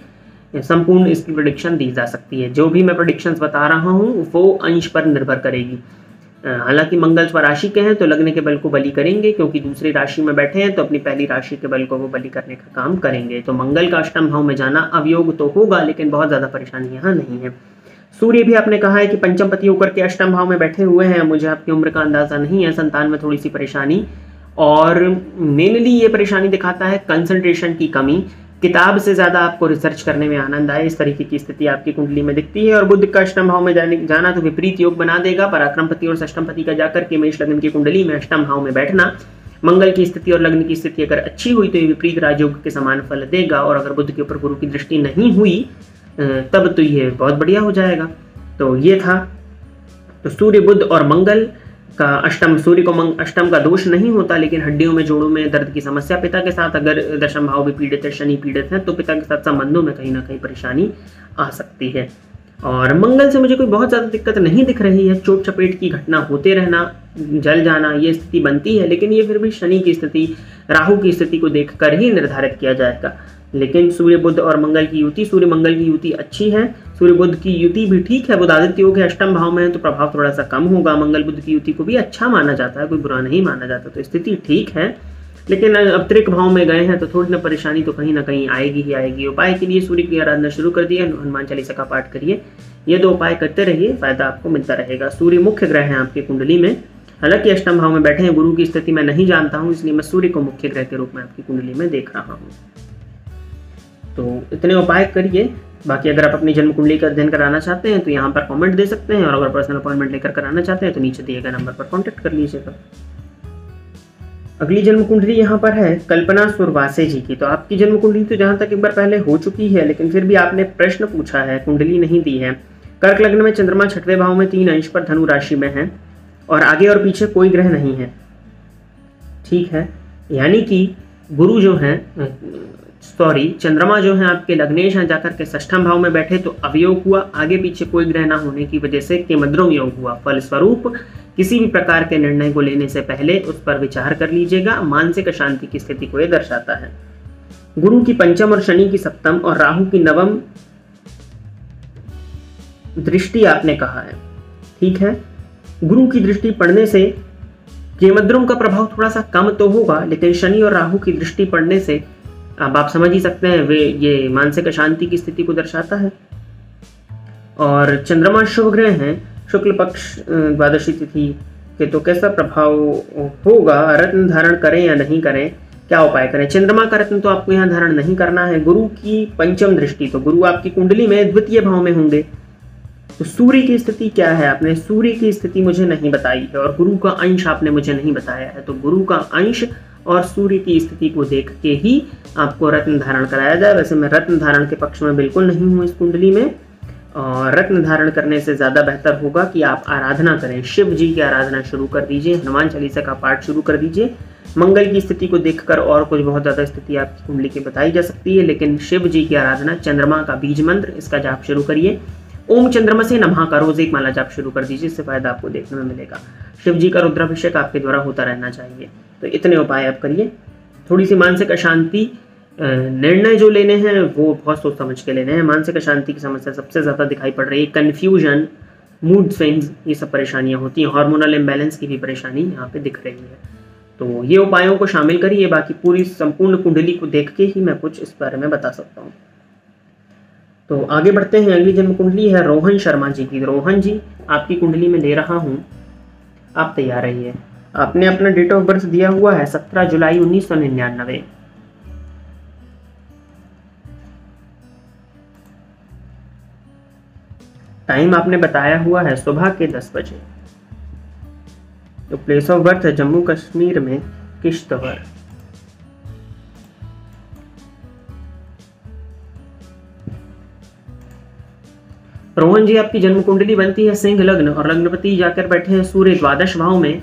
संपूर्ण इसकी प्रेडिक्शन दी जा सकती है। जो भी मैं प्रेडिक्शंस बता रहा हूँ वो अंश पर निर्भर करेगी। हालांकि मंगल स्वराशि के हैं तो लग्न के बल को बली करेंगे, क्योंकि दूसरी राशि में बैठे हैं तो अपनी पहली राशि के बल को वो बली करने का काम करेंगे। तो मंगल का अष्टम भाव में जाना अवयोग तो होगा, लेकिन बहुत ज्यादा परेशानी यहाँ नहीं है। सूर्य भी आपने कहा है कि पंचम पति होकर के अष्टम भाव में बैठे हुए हैं। मुझे आपकी उम्र का अंदाजा नहीं है, संतान में थोड़ी सी परेशानी, और मेनली ये परेशानी दिखाता है कंसंट्रेशन की कमी। किताब से ज्यादा आपको रिसर्च करने में आनंद आए, इस तरीके की स्थिति आपकी कुंडली में दिखती है। और बुध का अष्टम भाव में जाना तो विपरीत योग बना देगा। पराक्रम पति और षष्टम पति का जाकर के मेष लग्न की कुंडली में अष्टम भाव में बैठना, मंगल की स्थिति और लग्न की स्थिति अगर अच्छी हुई तो ये विपरीत राजयोग के समान फल देगा। और अगर बुध के ऊपर गुरु की दृष्टि नहीं हुई तब तो ये बहुत बढ़िया हो जाएगा। तो ये था, तो सूर्य, बुध और मंगल का अष्टम, सूर्य को अष्टम का दोष नहीं होता, लेकिन हड्डियों में, जोड़ों में दर्द की समस्या, पिता के साथ अगर दशम भाव भी पीड़ित है, शनि पीड़ित है, तो पिता के साथ संबंधों में कहीं ना कहीं परेशानी आ सकती है। और मंगल से मुझे कोई बहुत ज्यादा दिक्कत नहीं दिख रही है। चोट चपेट की घटना होते रहना, जल जाना, ये स्थिति बनती है, लेकिन ये फिर भी शनि की स्थिति, राहु की स्थिति को देखकर ही निर्धारित किया जाएगा। लेकिन सूर्य, बुध और मंगल की युति, सूर्य मंगल की युति अच्छी है, सूर्य बुध की युति भी ठीक है। बुध आदित्य योग है, अष्टम भाव में है, तो प्रभाव थोड़ा सा कम होगा। मंगल बुध की युति को भी अच्छा माना जाता है, कोई बुरा नहीं माना जाता, तो स्थिति ठीक है। लेकिन अतिरिक्त भाव में गए हैं तो थोड़ी ना परेशानी तो कहीं ना कहीं आएगी ही आएगी। उपाय के लिए सूर्य की आराधना शुरू कर दिए, हनुमान चालीसा का पाठ करिए, ये 2 उपाय करते रहिए, फायदा आपको मिलता रहेगा। सूर्य मुख्य ग्रह है आपकी कुंडली में, हालांकि अष्टम भाव में बैठे हैं। गुरु की स्थिति मैं नहीं जानता हूँ, इसलिए मैं सूर्य को मुख्य ग्रह के रूप में आपकी कुंडली में देख रहा हूँ। तो इतने उपाय करिए। बाकी अगर आप अपनी जन्म कुंडली का अध्ययन कराना चाहते हैं तो यहाँ पर कमेंट दे सकते हैं, और अगर पर्सनल अपॉइंटमेंट लेकर कराना चाहते हैं तो नीचे दिए गए नंबर पर कॉन्टेक्ट कर लीजिएगा। अगली जन्म कुंडली यहाँ पर है कल्पना सुरवासे जी की। तो आपकी जन्म कुंडली तो जहाँ तक एक बार पहले हो चुकी है, लेकिन फिर भी आपने प्रश्न पूछा है, कुंडली नहीं दी है। कर्क लग्न में चंद्रमा 6वें भाव में 3 अंश पर धनु राशि में है, और आगे और पीछे कोई ग्रह नहीं है, ठीक है। यानी कि गुरु जो है, चंद्रमा जो है आपके लग्नेश हैं, जाकर के षष्ठम भाव में बैठे तो अवयोग हुआ। आगे पीछे कोई ग्रह ना होने की वजह से केमद्रुम योग हुआ। फलस्वरूप किसी भी प्रकार के निर्णय को लेने से पहले उस पर विचार कर लीजिएगा। मानसिक अशांति की स्थिति को यह दर्शाता है। गुरु की पंचम और शनि की सप्तम और राहु की नवम दृष्टि आपने कहा है, ठीक है। गुरु की दृष्टि पड़ने से केमद्रुम का प्रभाव थोड़ा सा कम तो होगा, लेकिन शनि और राहु की दृष्टि पड़ने से अब आप समझ ही सकते हैं ये मानसिक अशांति की स्थिति को दर्शाता है। और चंद्रमा शुभ ग्रह हैं, शुक्ल पक्ष द्वादशी तिथि के, तो कैसा प्रभाव होगा, रत्न धारण करें या नहीं करें, क्या उपाय करें। चंद्रमा का रत्न तो आपको यहाँ धारण नहीं करना है। गुरु की पंचम दृष्टि, तो गुरु आपकी कुंडली में द्वितीय भाव में होंगे। तो सूर्य की स्थिति क्या है, आपने सूर्य की स्थिति मुझे नहीं बताई है, और गुरु का अंश आपने मुझे नहीं बताया है। तो गुरु का अंश और सूर्य की स्थिति को देख के ही आपको रत्न धारण कराया जाए। वैसे मैं रत्न धारण के पक्ष में बिल्कुल नहीं हूँ इस कुंडली में, और रत्न धारण करने से ज्यादा बेहतर होगा कि आप आराधना करें, शिव जी की आराधना शुरू कर दीजिए, हनुमान चालीसा का पाठ शुरू कर दीजिए। मंगल की स्थिति को देखकर और कुछ बहुत ज्यादा स्थिति आपकी कुंडली की बताई जा सकती है, लेकिन शिव जी की आराधना, चंद्रमा का बीज मंत्र, इसका जाप शुरू करिए। ओम चंद्रमा से नमः का रोज एक माला जाप शुरू कर दीजिए, इससे फायदा आपको देखने में मिलेगा। शिव जी का रुद्राभिषेक आपके द्वारा होता रहना चाहिए। तो इतने उपाय आप करिए। थोड़ी सी मानसिक अशांति, निर्णय जो लेने हैं वो बहुत सोच समझ के लेने हैं। मानसिक अशांति की समस्या सबसे ज्यादा दिखाई पड़ रही है, कंफ्यूजन, मूड स्विंग्स, ये सब परेशानियां होती हैं। हार्मोनल इम्बैलेंस की भी परेशानी यहाँ पे दिख रही है। तो ये उपायों को शामिल करिए। बाकी पूरी संपूर्ण कुंडली को देख के ही मैं कुछ इस बारे में बता सकता हूँ। तो आगे बढ़ते हैं। अगली जन्म कुंडली है रोहन शर्मा जी की। रोहन जी, आपकी कुंडली में ले रहा हूँ, आप तैयार रहिए। आपने अपना डेट ऑफ बर्थ दिया हुआ है 17 जुलाई 1999। टाइम आपने बताया हुआ है सुबह के 10 बजे। तो प्लेस ऑफ बर्थ है जम्मू कश्मीर में किश्तवाड़। रोहन जी, आपकी जन्म कुंडली बनती है सिंह लग्न और लग्नपति जाकर बैठे हैं सूर्य द्वादश भाव में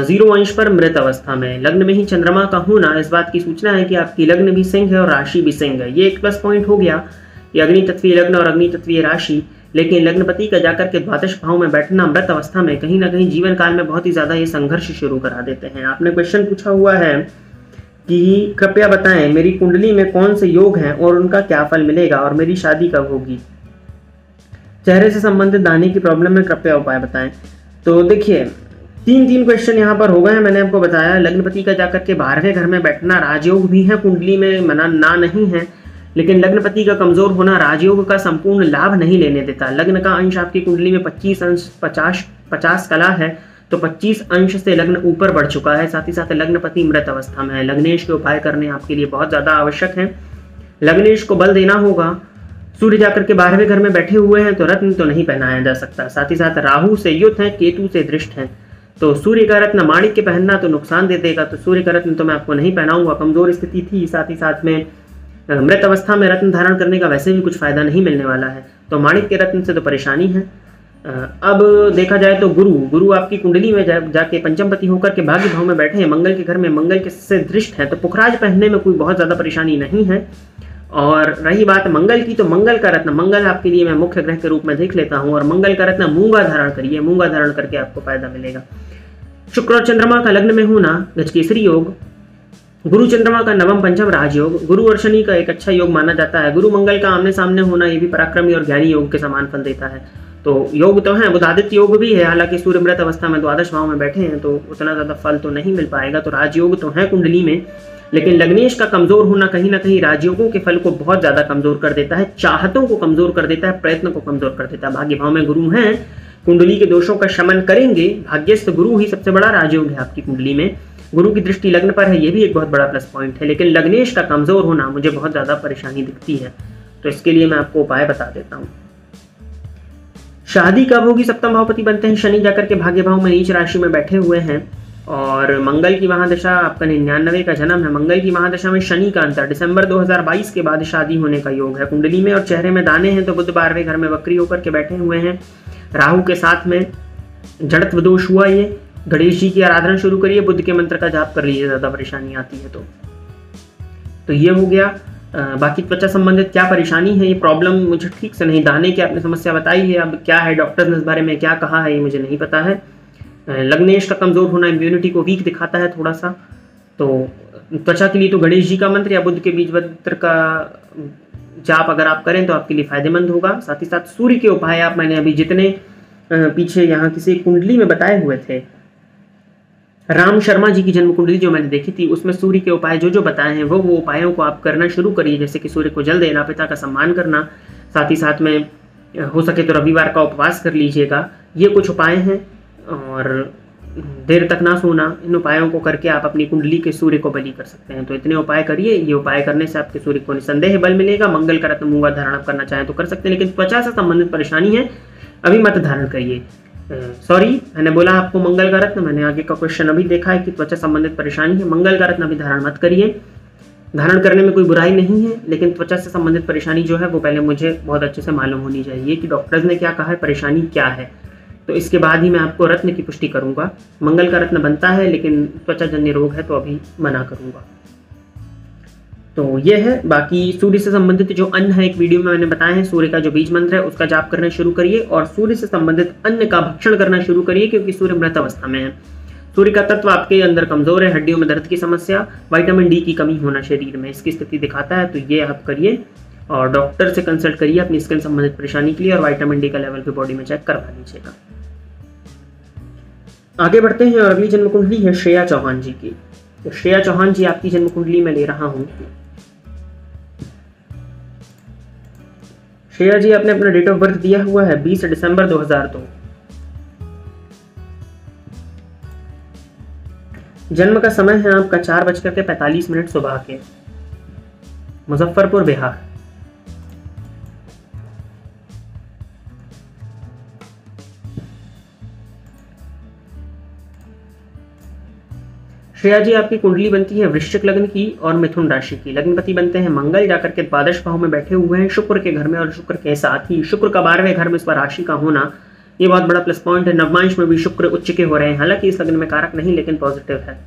0 अंश पर मृत अवस्था में। लग्न में ही चंद्रमा का होना इस बात की सूचना है कि आपकी लग्न भी सिंह है और राशि भी सिंह है। ये एक प्लस पॉइंट हो गया कि अग्नि तत्वीय लग्न और अग्नि तत्वीय राशि, लेकिन लग्नपति का जाकर के द्वादश भाव में बैठना मृत अवस्था में कहीं ना कहीं जीवन काल में बहुत ही ज्यादा ये संघर्ष शुरू करा देते हैं। आपने क्वेश्चन पूछा हुआ है कि कृपया बताएं मेरी कुंडली में कौन से योग हैं और उनका क्या फल मिलेगा और मेरी शादी कब होगी। चेहरे से संबंधित दाने की प्रॉब्लम में कृपया उपाय बताएं। तो देखिए, तीन क्वेश्चन यहाँ पर हो गए हैं। मैंने आपको बताया लग्नपति का जाकर के 12वें घर में बैठना राजयोग भी है, कुंडली में मना ना नहीं है, लेकिन लग्नपति का कमजोर होना राजयोग का संपूर्ण लाभ नहीं लेने देता। लग्न का अंश आपकी कुंडली में 25 अंश 50 कला है, तो 25 अंश से लग्न ऊपर बढ़ चुका है। साथ ही साथ लग्नपति मृत अवस्था में है। लग्नेश के उपाय करने आपके लिए बहुत ज्यादा आवश्यक है। लग्नेश को बल देना होगा। सूर्य जाकर के 12वें घर में बैठे हुए हैं तो रत्न तो नहीं पहनाया जा सकता। साथ ही साथ राहु से युत है, केतु से दृष्ट है, तो सूर्य का रत्न माणिक्य पहनना तो नुकसान दे देगा, तो सूर्य का रत्न तो मैं आपको नहीं पहनाऊंगा। कमजोर स्थिति थी, साथ ही साथ में मृत अवस्था में रत्न धारण करने का वैसे भी कुछ फायदा नहीं मिलने वाला है, तो माणिक्य रत्न से तो परेशानी है। अब देखा जाए तो गुरु आपकी कुंडली में जाके पंचमपति होकर के भाग्य भाव में बैठे हैं, मंगल के घर में मंगल के से दृष्ट है, तो पुखराज पहनने में कोई बहुत ज्यादा परेशानी नहीं है। और रही बात मंगल की, तो मंगल का रत्न, मंगल आपके लिए मैं मुख्य ग्रह के रूप में देख लेता हूं, और मंगल का रत्न मूंगा धारण करिए, मूंगा धारण करके आपको फायदा मिलेगा। शुक्र और चंद्रमा का लग्न में होना गजकेसरी योग, गुरु चंद्रमा का नवम पंचम राजयोग, गुरु और शनि का एक अच्छा योग माना जाता है। गुरु मंगल का आमने सामने होना ये भी पराक्रमी और ज्ञानी योग के समान फल देता है। तो योग तो है, बुधादित्य योग भी है, हालांकि सूर्य मृत अवस्था में द्वादश भाव में बैठे हैं तो उतना ज्यादा फल तो नहीं मिल पाएगा। तो राजयोग तो है कुंडली में, लेकिन लग्नेश का कमजोर होना कहीं ना कहीं राजयोगों के फल को बहुत ज्यादा कमजोर कर देता है, चाहतों को कमजोर कर देता है, प्रयत्न को कमजोर कर देता है। भाग्य भाव में गुरु हैं, कुंडली के दोषों का शमन करेंगे। भाग्यस्थ गुरु ही सबसे बड़ा राजयोग है आपकी कुंडली में। गुरु की दृष्टि लग्न पर है, ये भी एक बहुत बड़ा प्लस पॉइंट है, लेकिन लग्नेश का कमजोर होना मुझे बहुत ज्यादा परेशानी दिखती है। तो इसके लिए मैं आपको उपाय बता देता हूँ। शादी कब होगी? सप्तम भावपति बनते हैं शनि, जाकर के भाग्य भाव में नीच राशि में बैठे हुए हैं, और मंगल की महादशा, आपका 99 का जन्म है, मंगल की महादशा में शनि का अंतर, दिसंबर 2022 के बाद शादी होने का योग है कुंडली में। और चेहरे में दाने हैं, तो बुध 12वें घर में वक्री होकर के बैठे हुए हैं, राहु के साथ में जड़त्व दोष हुआ। ये गणेश जी की आराधना शुरू करिए, बुद्ध के मंत्र का जाप कर लीजिए, ज्यादा परेशानी आती है तो ये हो गया। बाकी त्वचा संबंधित क्या परेशानी है, ये प्रॉब्लम मुझे ठीक से नहीं, दाने की आपने समस्या बताई है, अब क्या है डॉक्टर ने इस बारे में क्या कहा है ये मुझे नहीं पता है। लग्नेश का कमजोर होना इम्यूनिटी को वीक दिखाता है थोड़ा सा, तो त्वचा के लिए तो गणेश जी का मंत्र या बुद्ध के बीज मंत्र का जाप अगर आप करें तो आपके लिए फायदेमंद होगा। साथ ही साथ सूर्य के उपाय आप, मैंने अभी जितने पीछे यहाँ किसी कुंडली में बताए हुए थे, राम शर्मा जी की जन्म कुंडली जो मैंने देखी थी, उसमें सूर्य के उपाय जो बताए हैं वो उपायों को आप करना शुरू करिए, जैसे कि सूर्य को जल देना, पिता का सम्मान करना, साथ ही साथ में हो सके तो रविवार का उपवास कर लीजिएगा। ये कुछ उपाय हैं, और देर तक ना सोना, इन उपायों को करके आप अपनी कुंडली के सूर्य को बली कर सकते हैं। तो इतने उपाय करिए, ये उपाय करने से आपके सूर्य को निसंदेह बल मिलेगा। मंगल का रत्न मूंगा धारण आप करना चाहें तो कर सकते हैं, लेकिन त्वचा से संबंधित परेशानी है अभी मत धारण करिए। सॉरी, मैंने बोला आपको मंगल का रत्न, मैंने आगे का क्वेश्चन अभी देखा है कि त्वचा संबंधित परेशानी है, मंगल का रत्न अभी धारण मत करिए। धारण करने में कोई बुराई नहीं है, लेकिन त्वचा से संबंधित परेशानी जो है वो पहले मुझे बहुत अच्छे से मालूम होनी चाहिए कि डॉक्टर्स ने क्या कहा है, परेशानी क्या है, तो इसके बाद ही मैं आपको रत्न की पुष्टि करूंगा। मंगल का रत्न बनता है, लेकिन त्वचा जन्य रोग है तो अभी मना करूंगा। तो ये है। बाकी सूर्य से संबंधित जो अन्न है, एक वीडियो में मैंने बताया है, सूर्य का जो बीज मंत्र है उसका जाप करना शुरू करिए, और सूर्य से संबंधित अन्न का भक्षण करना शुरू करिए, क्योंकि सूर्य मृत अवस्था में है। सूर्य का तत्व आपके अंदर कमजोर है, हड्डियों में दर्द की समस्या, विटामिन डी की कमी होना शरीर में, इसकी स्थिति दिखाता है, तो ये आप करिए, और डॉक्टर से कंसल्ट करिए अपनी स्किन संबंधित परेशानी के लिए, और विटामिन डी का लेवल भी बॉडी में चेक करवा लीजिएगा। आगे बढ़ते हैं, और अगली जन्म कुंडली है श्रेया चौहान जी की। तो श्रेया चौहान जी आपकी जन्म कुंडली में ले रहा हूं। श्रेया जी, आपने अपना डेट ऑफ बर्थ दिया हुआ है 20 दिसंबर 2002। जन्म का समय है आपका 4:45 सुबह के, मुजफ्फरपुर बिहार। श्रेया जी, आपकी कुंडली बनती है वृश्चिक लग्न की और मिथुन राशि की। लग्नपति बनते हैं मंगल, जाकर के द्वादश भाव में बैठे हुए हैं शुक्र के घर में, और शुक्र के साथ ही शुक्र का 12वें घर में स्वराशि का होना ये बहुत बड़ा प्लस पॉइंट है। नवमांश में भी शुक्र उच्च के हो रहे हैं, हालांकि इस लग्न में कारक नहीं लेकिन पॉजिटिव है।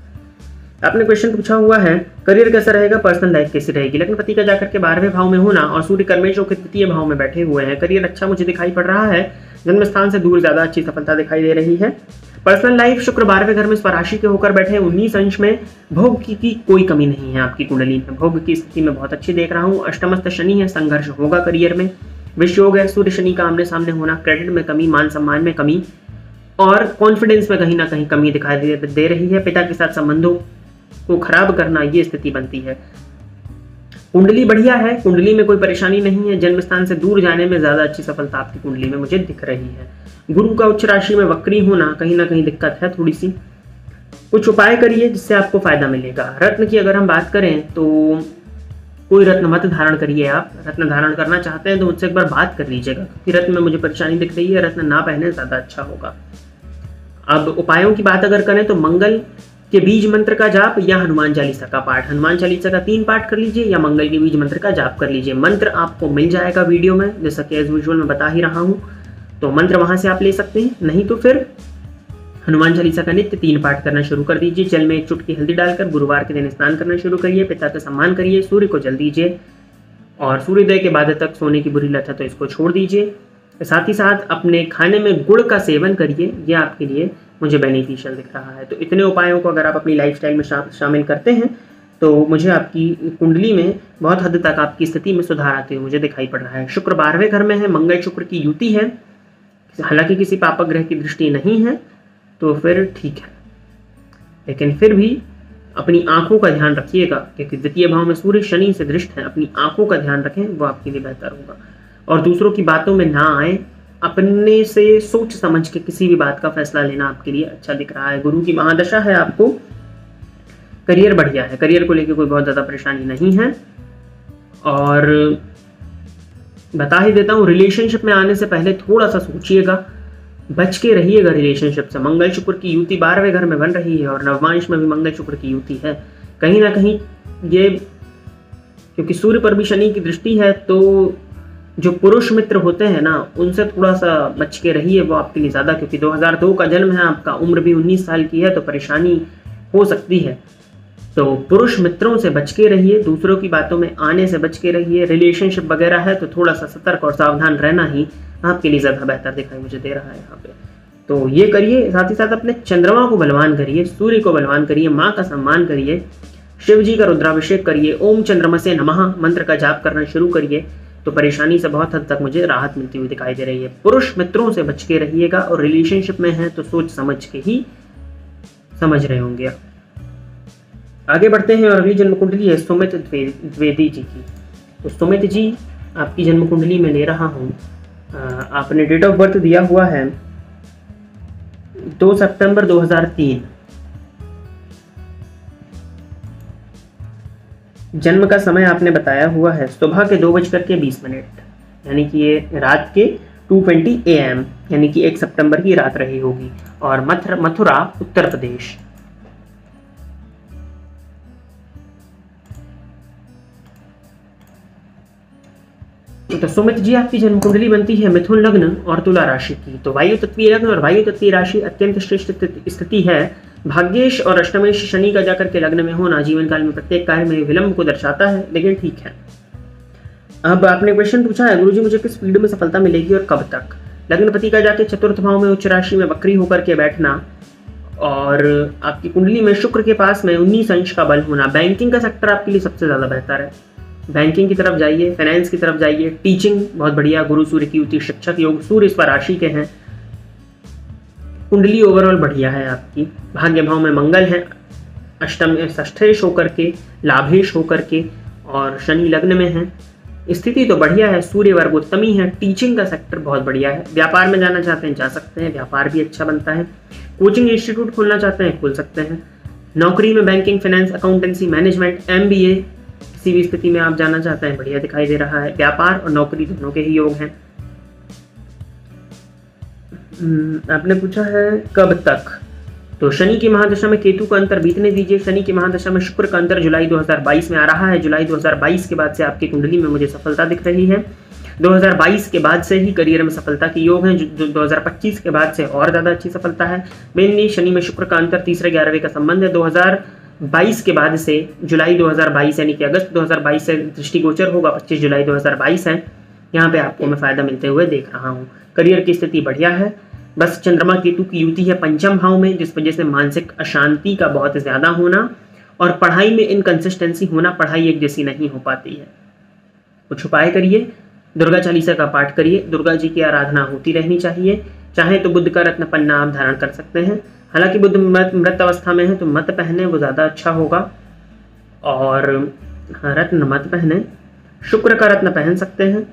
आपने क्वेश्चन पूछा हुआ है करियर कैसा रहेगा, पर्सनल लाइफ कैसी रहेगी। लग्नपति का जाकर के 12वें भाव में होना और सूर्य कर्मेशों के तृतीय भाव में बैठे हुए हैं। करियर अच्छा मुझे दिखाई पड़ रहा है, जन्म स्थान से दूर ज्यादा अच्छी सफलता दिखाई दे रही है। पर्सनल लाइफ शुक्र 12वें घर में स्वराशि के होकर बैठे 19 अंश में, भोग की कोई कमी नहीं है आपकी कुंडली में, भोग की स्थिति में बहुत अच्छी देख रहा हूँ। अष्टमस्थ शनि है, संघर्ष होगा करियर में। विष योग है, सूर्य शनि का आमने सामने होना, क्रेडिट में कमी, मान सम्मान में कमी और कॉन्फिडेंस में कहीं ना कहीं कमी दिखाई दे रही है। पिता के साथ संबंधों को खराब करना ये स्थिति बनती है। कुंडली बढ़िया है, कुंडली में कोई परेशानी नहीं है, जन्म स्थान से दूर जाने में ज्यादा अच्छी सफलता आपकी कुंडली में मुझे दिख रही है। गुरु का उच्च राशि में वक्री होना कहीं ना कहीं दिक्कत है थोड़ी सी, कुछ उपाय करिए जिससे आपको फायदा मिलेगा। रत्न की अगर हम बात करें तो कोई रत्न मत धारण करिए। आप रत्न धारण करना चाहते हैं तो मुझसे एक बार बात कर लीजिएगा, क्योंकि रत्न में मुझे परेशानी दिख रही है, रत्न ना पहने ज्यादा अच्छा होगा। अब उपायों की बात अगर करें तो मंगल के बीज मंत्र का जाप या हनुमान चालीसा का पाठ, हनुमान चालीसा का 3 पाठ कर लीजिए या मंगल के बीज मंत्र का जाप कर लीजिए। मंत्र आपको मिल जाएगा वीडियो में, जैसा कि एज यूजुअल मैं बता ही रहा हूँ, तो मंत्र वहां से आप ले सकते हैं। नहीं तो फिर हनुमान चालीसा का नित्य 3 पाठ करना शुरू कर दीजिए। जल में 1 चुटकी हल्दी डालकर गुरुवार के दिन स्नान करना शुरू करिए। पिता का सम्मान करिए, सूर्य को जल दीजिए और सूर्योदय के बाद तक सोने की बुरी लत है तो इसको छोड़ दीजिए। साथ ही साथ अपने खाने में गुड़ का सेवन करिए, यह आपके लिए मुझे बेनिफिशियल दिख रहा है। तो इतने उपायों को अगर आप अपनी लाइफस्टाइल में शामिल करते हैं तो मुझे आपकी कुंडली में बहुत हद तक आपकी स्थिति में सुधार आते हुए मुझे दिखाई पड़ रहा है। शुक्र 12वें घर में है, मंगल शुक्र की युति है, हालांकि किसी पापक ग्रह की दृष्टि नहीं है तो फिर ठीक है, लेकिन फिर भी अपनी आंखों का ध्यान रखिएगा, क्योंकि द्वितीय भाव में सूर्य शनि से दृष्ट है। अपनी आंखों का ध्यान रखें, वो आपके लिए बेहतर होगा। और दूसरों की बातों में ना आए, अपने से सोच समझ के किसी भी बात का फैसला लेना आपके लिए अच्छा दिख रहा है। गुरु की महादशा है, आपको करियर बढ़िया है, करियर को लेकर कोई बहुत ज्यादा परेशानी नहीं है। और बता ही देता हूँ, रिलेशनशिप में आने से पहले थोड़ा सा सोचिएगा, बच के रहिएगा रिलेशनशिप से। मंगल शुक्र की युति 12वें घर में बन रही है और नवमांश में भी मंगल शुक्र की युति है। कहीं ना कहीं ये, क्योंकि सूर्य पर भी शनि की दृष्टि है, तो जो पुरुष मित्र होते हैं ना, उनसे थोड़ा सा बच के रहिए, वो आपके लिए ज्यादा, क्योंकि 2002 का जन्म है आपका, उम्र भी 19 साल की है, तो परेशानी हो सकती है। तो पुरुष मित्रों से बच के रहिए, दूसरों की बातों में आने से बच के रहिए। रिलेशनशिप वगैरह है तो थोड़ा सा सतर्क और सावधान रहना ही आपके लिए ज्यादा बेहतर दिखाई मुझे दे रहा है यहाँ पे। तो ये करिए, साथ ही साथ अपने चंद्रमा को बलवान करिए, सूर्य को बलवान करिए, माँ का सम्मान करिए, शिव जी का रुद्राभिषेक करिए, ओम चंद्रमा से नमः मंत्र का जाप करना शुरू करिए, तो परेशानी से बहुत हद तक मुझे राहत मिलती हुई दिखाई दे रही है। पुरुष मित्रों से बच के रहिएगा, और रिलेशनशिप में है तो सोच समझ के ही समझ रहे होंगे। आगे बढ़ते हैं और अगली जन्म कुंडली है सुमित द्विवेदी जी की। तो सुमित जी, आपकी जन्म कुंडली में ले रहा हूँ, आपने डेट ऑफ बर्थ दिया हुआ है 2 सितंबर 2003। जन्म का समय आपने बताया हुआ है सुबह के 2:20, यानी कि ये रात के 2:20 AM, यानी कि 1 सितंबर की रात रही होगी, और मथुरा उत्तर प्रदेश। तो सुमित जी, आपकी जन्म कुंडली बनती है मिथुन लग्न और तुला राशि की। तो वायु तत्वीय लग्न और वायु तत्वीय राशि अत्यंत श्रेष्ठ स्थिति है। भाग्येश और अष्टमेश शनि का जाकर के लग्न में होना जीवन काल में प्रत्येक कार्य में विलंब को दर्शाता है, लेकिन ठीक है। अब आपने क्वेश्चन पूछा है, गुरुजी मुझे किस फील्ड में सफलता मिलेगी और कब तक। लग्नपति का जाके चतुर्थ भाव में उच्च राशि में वक्री होकर के बैठना, और आपकी कुंडली में शुक्र के पास में 19 अंश का बल होना, बैंकिंग का सेक्टर आपके लिए सबसे ज्यादा बेहतर है। बैंकिंग की तरफ जाइए, फाइनेंस की तरफ जाइए, टीचिंग बहुत बढ़िया, गुरु सूर्य की युति, शिक्षक योग, सूर्य इस पर राशि के हैं। कुंडली ओवरऑल बढ़िया है आपकी। भाग्य भाव में मंगल है, अष्टम षष्ठेश होकर के, लाभेश होकर के, और शनि लग्न में है। स्थिति तो बढ़िया है, सूर्य वर्गोत्तमी है। टीचिंग का सेक्टर बहुत बढ़िया है। व्यापार में जाना चाहते हैं जा सकते हैं, व्यापार भी अच्छा बनता है। कोचिंग इंस्टीट्यूट खोलना चाहते हैं खोल सकते हैं। नौकरी में banking, finance, accountancy, management, MBA, किसी भी स्थिति में आप जाना चाहते हैं बढ़िया दिखाई दे रहा है। व्यापार और नौकरी दोनों के ही योग हैं। आपने पूछा है कब तक, तो शनि की महादशा में केतु का अंतर बीतने दीजिए। शनि की महादशा में शुक्र का अंतर जुलाई 2022 में आ रहा है। जुलाई 2022 के बाद से आपकी कुंडली में मुझे सफलता दिख रही है। 2022 के बाद से ही करियर में सफलता के योग हैं। जो 2025 के बाद से और ज़्यादा अच्छी सफलता है। मेनली शनि में शुक्र का अंतर 3-11वें का संबंध है। 2022 के बाद से जुलाई 2022 यानी कि अगस्त 2022 से दृष्टिगोचर होगा। 25 जुलाई 2022 है। यहाँ पे आपको मैं फायदा मिलते हुए देख रहा हूँ। करियर की स्थिति बढ़िया है। बस चंद्रमा केतु की युति है पंचम भाव में, जिस वजह से मानसिक अशांति का बहुत ज़्यादा होना और पढ़ाई में इनकंसिस्टेंसी होना, पढ़ाई एक जैसी नहीं हो पाती है। कुछ उपाय करिए, दुर्गा चालीसा का पाठ करिए, दुर्गा जी की आराधना होती रहनी चाहिए। चाहे तो बुद्ध का रत्न पन्ना आप धारण कर सकते हैं। हालांकि बुद्ध मृत अवस्था में है तो मत पहने, वो ज़्यादा अच्छा होगा। और रत्न मत पहने, शुक्र का रत्न पहन सकते हैं।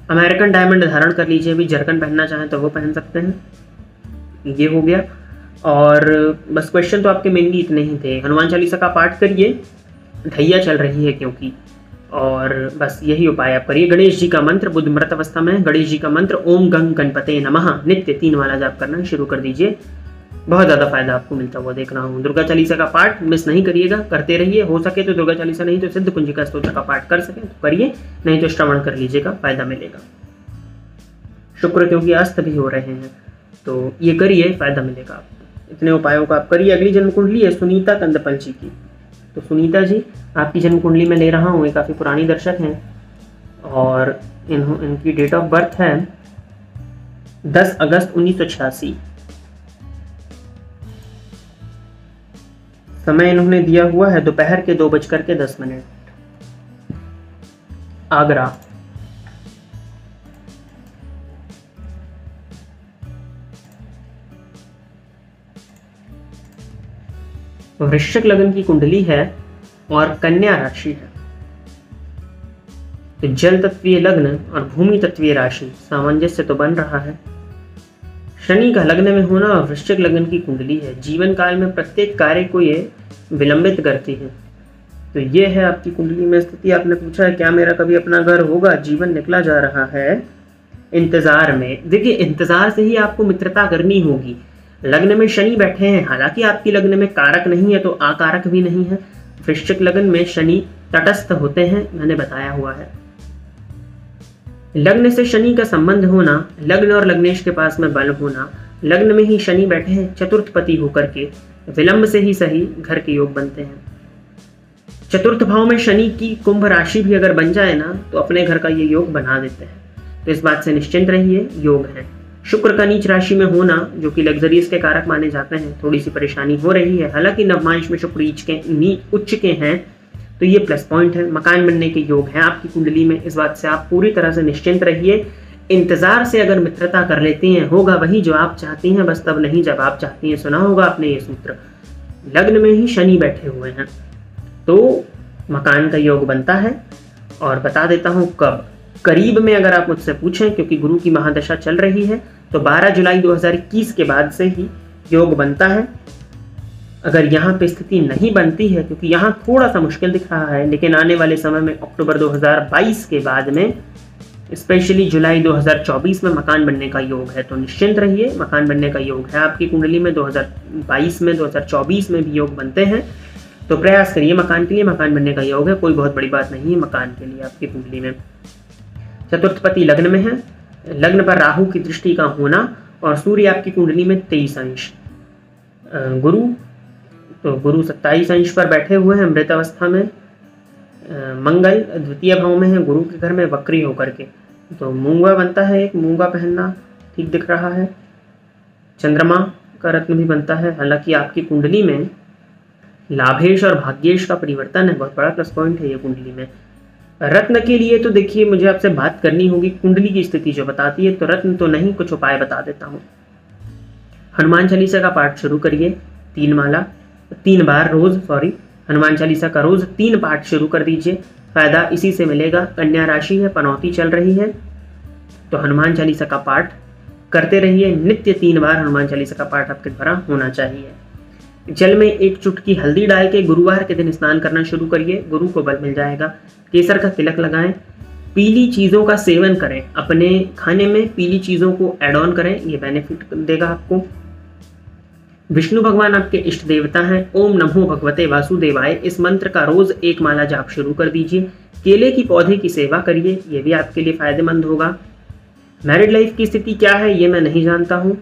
अमेरिकन डायमंड धारण कर लीजिए। अभी जरकन पहनना चाहें तो वो पहन सकते हैं। ये हो गया। और बस क्वेश्चन तो आपके मेनली इतने ही थे। हनुमान चालीसा का पाठ करिए, ढैया चल रही है क्योंकि, और बस यही उपाय आप करिए। गणेश जी का मंत्र, बुध मृत अवस्था में गणेश जी का मंत्र ओम गंग गणपते नमः नित्य 3 वाला जाप करना शुरू कर दीजिए। बहुत ज़्यादा फायदा आपको मिलता हुआ देख रहा हूँ। दुर्गा चालीसा का पाठ मिस नहीं करिएगा, करते रहिए। हो सके तो दुर्गा चालीसा नहीं तो सिद्ध कुंजिका स्तोत्र का पाठ कर सके तो करिए, नहीं तो श्रवण कर लीजिएगा, फायदा मिलेगा। शुक्र क्योंकि अस्त भी हो रहे हैं तो ये करिए, फायदा मिलेगा आपको। इतने उपायों का आप करिए। अगली जन्म कुंडली है सुनीता कंदपल जी की। तो सुनीता जी, आपकी जन्म कुंडली में ले रहा हूँ। ये काफ़ी पुरानी दर्शक हैं और इनकी डेट ऑफ बर्थ है 10 अगस्त 1986। समय इन्होंने दिया हुआ है दोपहर के 2:10। आगरा। वृश्चिक लग्न की कुंडली है और कन्या राशि है। तो जल तत्वीय लग्न और भूमि तत्वीय राशि, सामंजस्य तो बन रहा है। शनि का लग्न में होना और वृश्चिक लग्न की कुंडली है। जीवन काल में प्रत्येक कार्य को ये विलंबित करती है। तो ये है आपकी कुंडली में स्थिति। आपने पूछा है क्या मेरा कभी अपना घर होगा। जीवन निकला जा रहा है इंतजार में। देखिए, इंतजार से ही आपको मित्रता करनी होगी। लग्न में शनि बैठे हैं, हालांकि आपकी लग्न में कारक नहीं है तो आकारक भी नहीं है। वृश्चिक लग्न में शनि तटस्थ होते हैं, मैंने बताया हुआ है। लग्न से शनि का संबंध होना, लग्न और लग्नेश के पास में बल होना, लग्न में ही शनि बैठे हैं चतुर्थ पति होकर के, विलंब से ही सही घर के योग बनते हैं। चतुर्थ भाव में शनि की कुंभ राशि भी अगर बन जाए ना तो अपने घर का ये योग बना देते हैं। तो इस बात से निश्चिंत रहिए, योग है। शुक्र का नीच राशि में होना, जो कि लग्जरियस के कारक माने जाते हैं, थोड़ी सी परेशानी हो रही है। हालांकि नवमांश में शुक्र उच्च के हैं तो ये प्लस पॉइंट है। मकान बनने के योग हैं आपकी कुंडली में, इस बात से आप पूरी तरह से निश्चिंत रहिए। इंतजार से अगर मित्रता कर लेती हैं, होगा वही जो आप चाहती हैं, बस तब नहीं जब आप चाहती हैं। सुना होगा आपने ये सूत्र। लग्न में ही शनि बैठे हुए हैं तो मकान का योग बनता है। और बता देता हूँ कब, करीब में अगर आप मुझसे पूछें, क्योंकि गुरु की महादशा चल रही है, तो 12 जुलाई 2021 के बाद से ही योग बनता है। अगर यहाँ पे स्थिति नहीं बनती है, क्योंकि यहाँ थोड़ा सा मुश्किल दिख रहा है, लेकिन आने वाले समय में अक्टूबर 2022 के बाद में, स्पेशली जुलाई 2024 में मकान बनने का योग है। तो निश्चिंत रहिए, मकान बनने का योग है आपकी कुंडली में। 2022 में, 2024 में भी योग बनते हैं। तो प्रयास करिए मकान के लिए, मकान बनने का योग है, कोई बहुत बड़ी बात नहीं है मकान के लिए आपकी कुंडली में। चतुर्थपति लग्न में है, लग्न पर राहु की दृष्टि का होना, और सूर्य आपकी कुंडली में 23 अंश। गुरु, तो गुरु 27 अंश पर बैठे हुए हैं मृत अवस्था में। मंगल द्वितीय भाव में है, गुरु के घर में वक्री होकर के, तो मूंगा बनता है, एक मूंगा पहनना ठीक दिख रहा है। चंद्रमा का रत्न भी बनता है। हालांकि आपकी कुंडली में लाभेश और भाग्येश का परिवर्तन है, बहुत बड़ा प्लस पॉइंट है ये कुंडली में। रत्न के लिए तो देखिए मुझे आपसे बात करनी होगी, कुंडली की स्थिति जो बताती है, तो रत्न तो नहीं, कुछ उपाय बता देता हूँ। हनुमान चालीसा का पाठ शुरू करिए, 3 बार रोज, हनुमान चालीसा का रोज 3 पाठ शुरू कर दीजिए, फायदा इसी से मिलेगा। कन्या राशि है, पनौती चल रही है, तो हनुमान चालीसा का पाठ करते रहिए। नित्य 3 बार हनुमान चालीसा का पाठ आपके द्वारा होना चाहिए। जल में 1 चुटकी हल्दी डाल के गुरुवार के दिन स्नान करना शुरू करिए, गुरु को बल मिल जाएगा। केसर का तिलक लगाएं, पीली चीज़ों का सेवन करें, अपने खाने में पीली चीज़ों को ऐड ऑन करें, ये बेनिफिट देगा आपको। विष्णु भगवान आपके इष्ट देवता हैं। ओम नमो भगवते वासुदेवाय, इस मंत्र का रोज एक माला जाप शुरू कर दीजिए। केले की पौधे की सेवा करिए, ये भी आपके लिए फायदेमंद होगा। मैरिड लाइफ की स्थिति क्या है ये मैं नहीं जानता हूँ।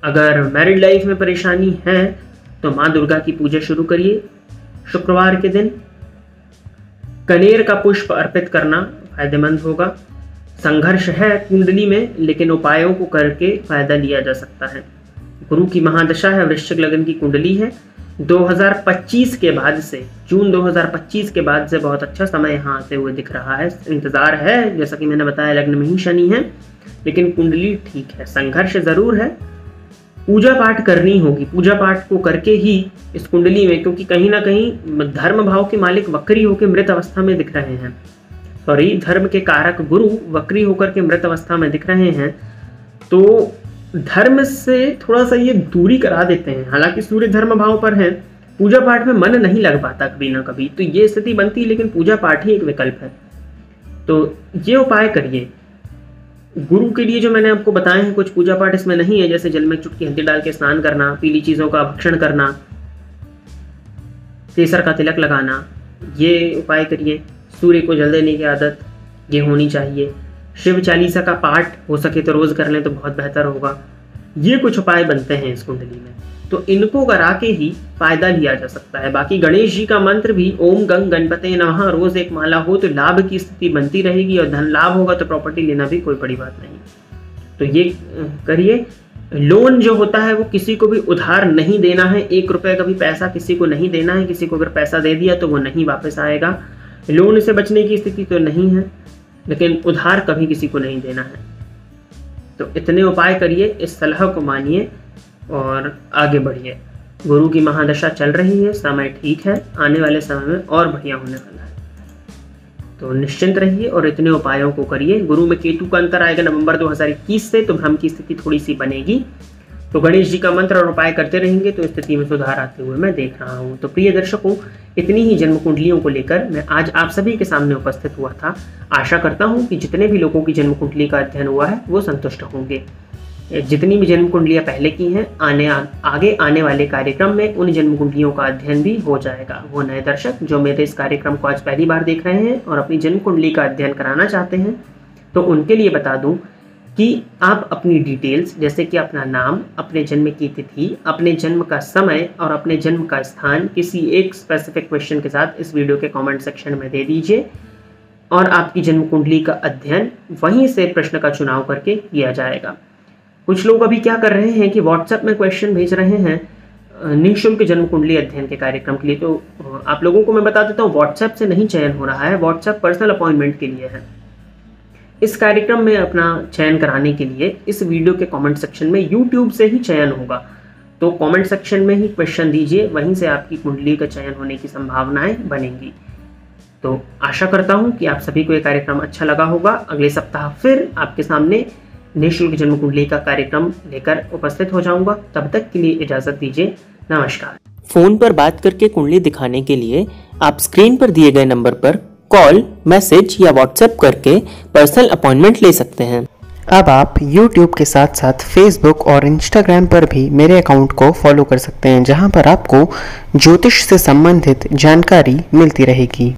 अगर मैरिड लाइफ में परेशानी है तो माँ दुर्गा की पूजा शुरू करिए शुक्रवार के दिन। कनेर का पुष्प अर्पित करना फायदेमंद होगा। संघर्ष है कुंडली में, लेकिन उपायों को करके फायदा लिया जा सकता है। गुरु की महादशा है, वृश्चिक लग्न की कुंडली है। 2025 के बाद से, जून 2025 के बाद से बहुत अच्छा समय यहाँ आते हुए दिख रहा है। इंतजार है, जैसा कि मैंने बताया लग्न में ही शनि है, लेकिन कुंडली ठीक है। संघर्ष जरूर है, पूजा पाठ करनी होगी। पूजा पाठ को करके ही इस कुंडली में, क्योंकि कहीं ना कहीं धर्म भाव के मालिक वक्री होकर मृत अवस्था में दिख रहे हैं, सॉरी धर्म के कारक गुरु वक्री होकर के मृत अवस्था में दिख रहे हैं, तो धर्म से थोड़ा सा ये दूरी करा देते हैं। हालांकि सूर्य धर्म भाव पर है, पूजा पाठ में मन नहीं लग पाता कभी ना कभी, तो ये स्थिति बनती है, लेकिन पूजा पाठ ही एक विकल्प है। तो ये उपाय करिए। गुरु के लिए जो मैंने आपको बताए हैं कुछ पूजा पाठ इसमें नहीं है, जैसे जल में चुटकी हल्दी डाल के स्नान करना, पीली चीजों का भक्षण करना, केसर का तिलक लगाना, ये उपाय करिए। सूर्य को जल देने की आदत ये होनी चाहिए। शिव चालीसा का पाठ हो सके तो रोज कर लें तो बहुत बेहतर होगा। ये कुछ उपाय बनते हैं इस कुंडली में, तो इनको करा के ही फायदा लिया जा सकता है। बाकी गणेश जी का मंत्र भी ओम गंग गणपते नमः रोज एक माला हो तो लाभ की स्थिति बनती रहेगी, और धन लाभ होगा तो प्रॉपर्टी लेना भी कोई बड़ी बात नहीं। तो ये करिए। लोन जो होता है वो किसी को भी उधार नहीं देना है। 1 रुपए का भी पैसा किसी को नहीं देना है। किसी को अगर पैसा दे दिया तो वो नहीं वापस आएगा। लोन से बचने की स्थिति तो नहीं है, लेकिन उधार कभी किसी को नहीं देना है। तो इतने उपाय करिए, इस सलाह को मानिए और आगे बढ़िए। गुरु की महादशा चल रही है, समय ठीक है, आने वाले समय में और बढ़िया होने वाला है। तो निश्चिंत रहिए और इतने उपायों को करिए। गुरु में केतु का अंतर आएगा नवंबर 2021 से, तो भ्रम की स्थिति थोड़ी सी बनेगी। तो गणेश जी का मंत्र और उपाय करते रहेंगे तो स्थिति में सुधार आते हुए मैं देख रहा हूँ। तो प्रिय दर्शकों, इतनी ही जन्म कुंडलियों को लेकर मैं आज आप सभी के सामने उपस्थित हुआ था। आशा करता हूँ कि जितने भी लोगों की जन्म कुंडली का अध्ययन हुआ है वो संतुष्ट होंगे। जितनी भी जन्म कुंडलियाँ पहले की हैं, आगे आने वाले कार्यक्रम में उन जन्म कुंडलियों का अध्ययन भी हो जाएगा। वो नए दर्शक जो मेरे इस कार्यक्रम को आज पहली बार देख रहे हैं और अपनी जन्म कुंडली का अध्ययन कराना चाहते हैं, तो उनके लिए बता दूं कि आप अपनी डिटेल्स जैसे कि अपना नाम, अपने जन्म की तिथि, अपने जन्म का समय और अपने जन्म का स्थान किसी एक स्पेसिफिक क्वेश्चन के साथ इस वीडियो के कमेंट सेक्शन में दे दीजिए, और आपकी जन्म कुंडली का अध्ययन वहीं से प्रश्न का चुनाव करके किया जाएगा। कुछ लोग अभी क्या कर रहे हैं कि व्हाट्सएप में क्वेश्चन भेज रहे हैं निःशुल्क जन्म कुंडली अध्ययन के कार्यक्रम के लिए। तो आप लोगों को मैं बता देता हूँ, व्हाट्सएप से नहीं चयन हो रहा है, व्हाट्सएप पर्सनल अपॉइंटमेंट के लिए है। इस कार्यक्रम में अपना चयन कराने के लिए इस वीडियो के कमेंट सेक्शन में यूट्यूब से ही चयन होगा। तो कमेंट सेक्शन में ही क्वेश्चन दीजिए, वहीं से आपकी कुंडली का चयन होने की संभावनाएं बनेंगी। तो आशा करता हूं कि आप सभी को ये कार्यक्रम अच्छा लगा होगा। अगले सप्ताह फिर आपके सामने निःशुल्क जन्म कुंडली का कार्यक्रम लेकर उपस्थित हो जाऊंगा। तब तक के लिए इजाजत दीजिए। नमस्कार। फोन पर बात करके कुंडली दिखाने के लिए आप स्क्रीन पर दिए गए नंबर पर कॉल, मैसेज या व्हाट्सएप करके पर्सनल अपॉइंटमेंट ले सकते हैं। अब आप YouTube के साथ साथ Facebook और Instagram पर भी मेरे अकाउंट को फॉलो कर सकते हैं, जहां पर आपको ज्योतिष से संबंधित जानकारी मिलती रहेगी।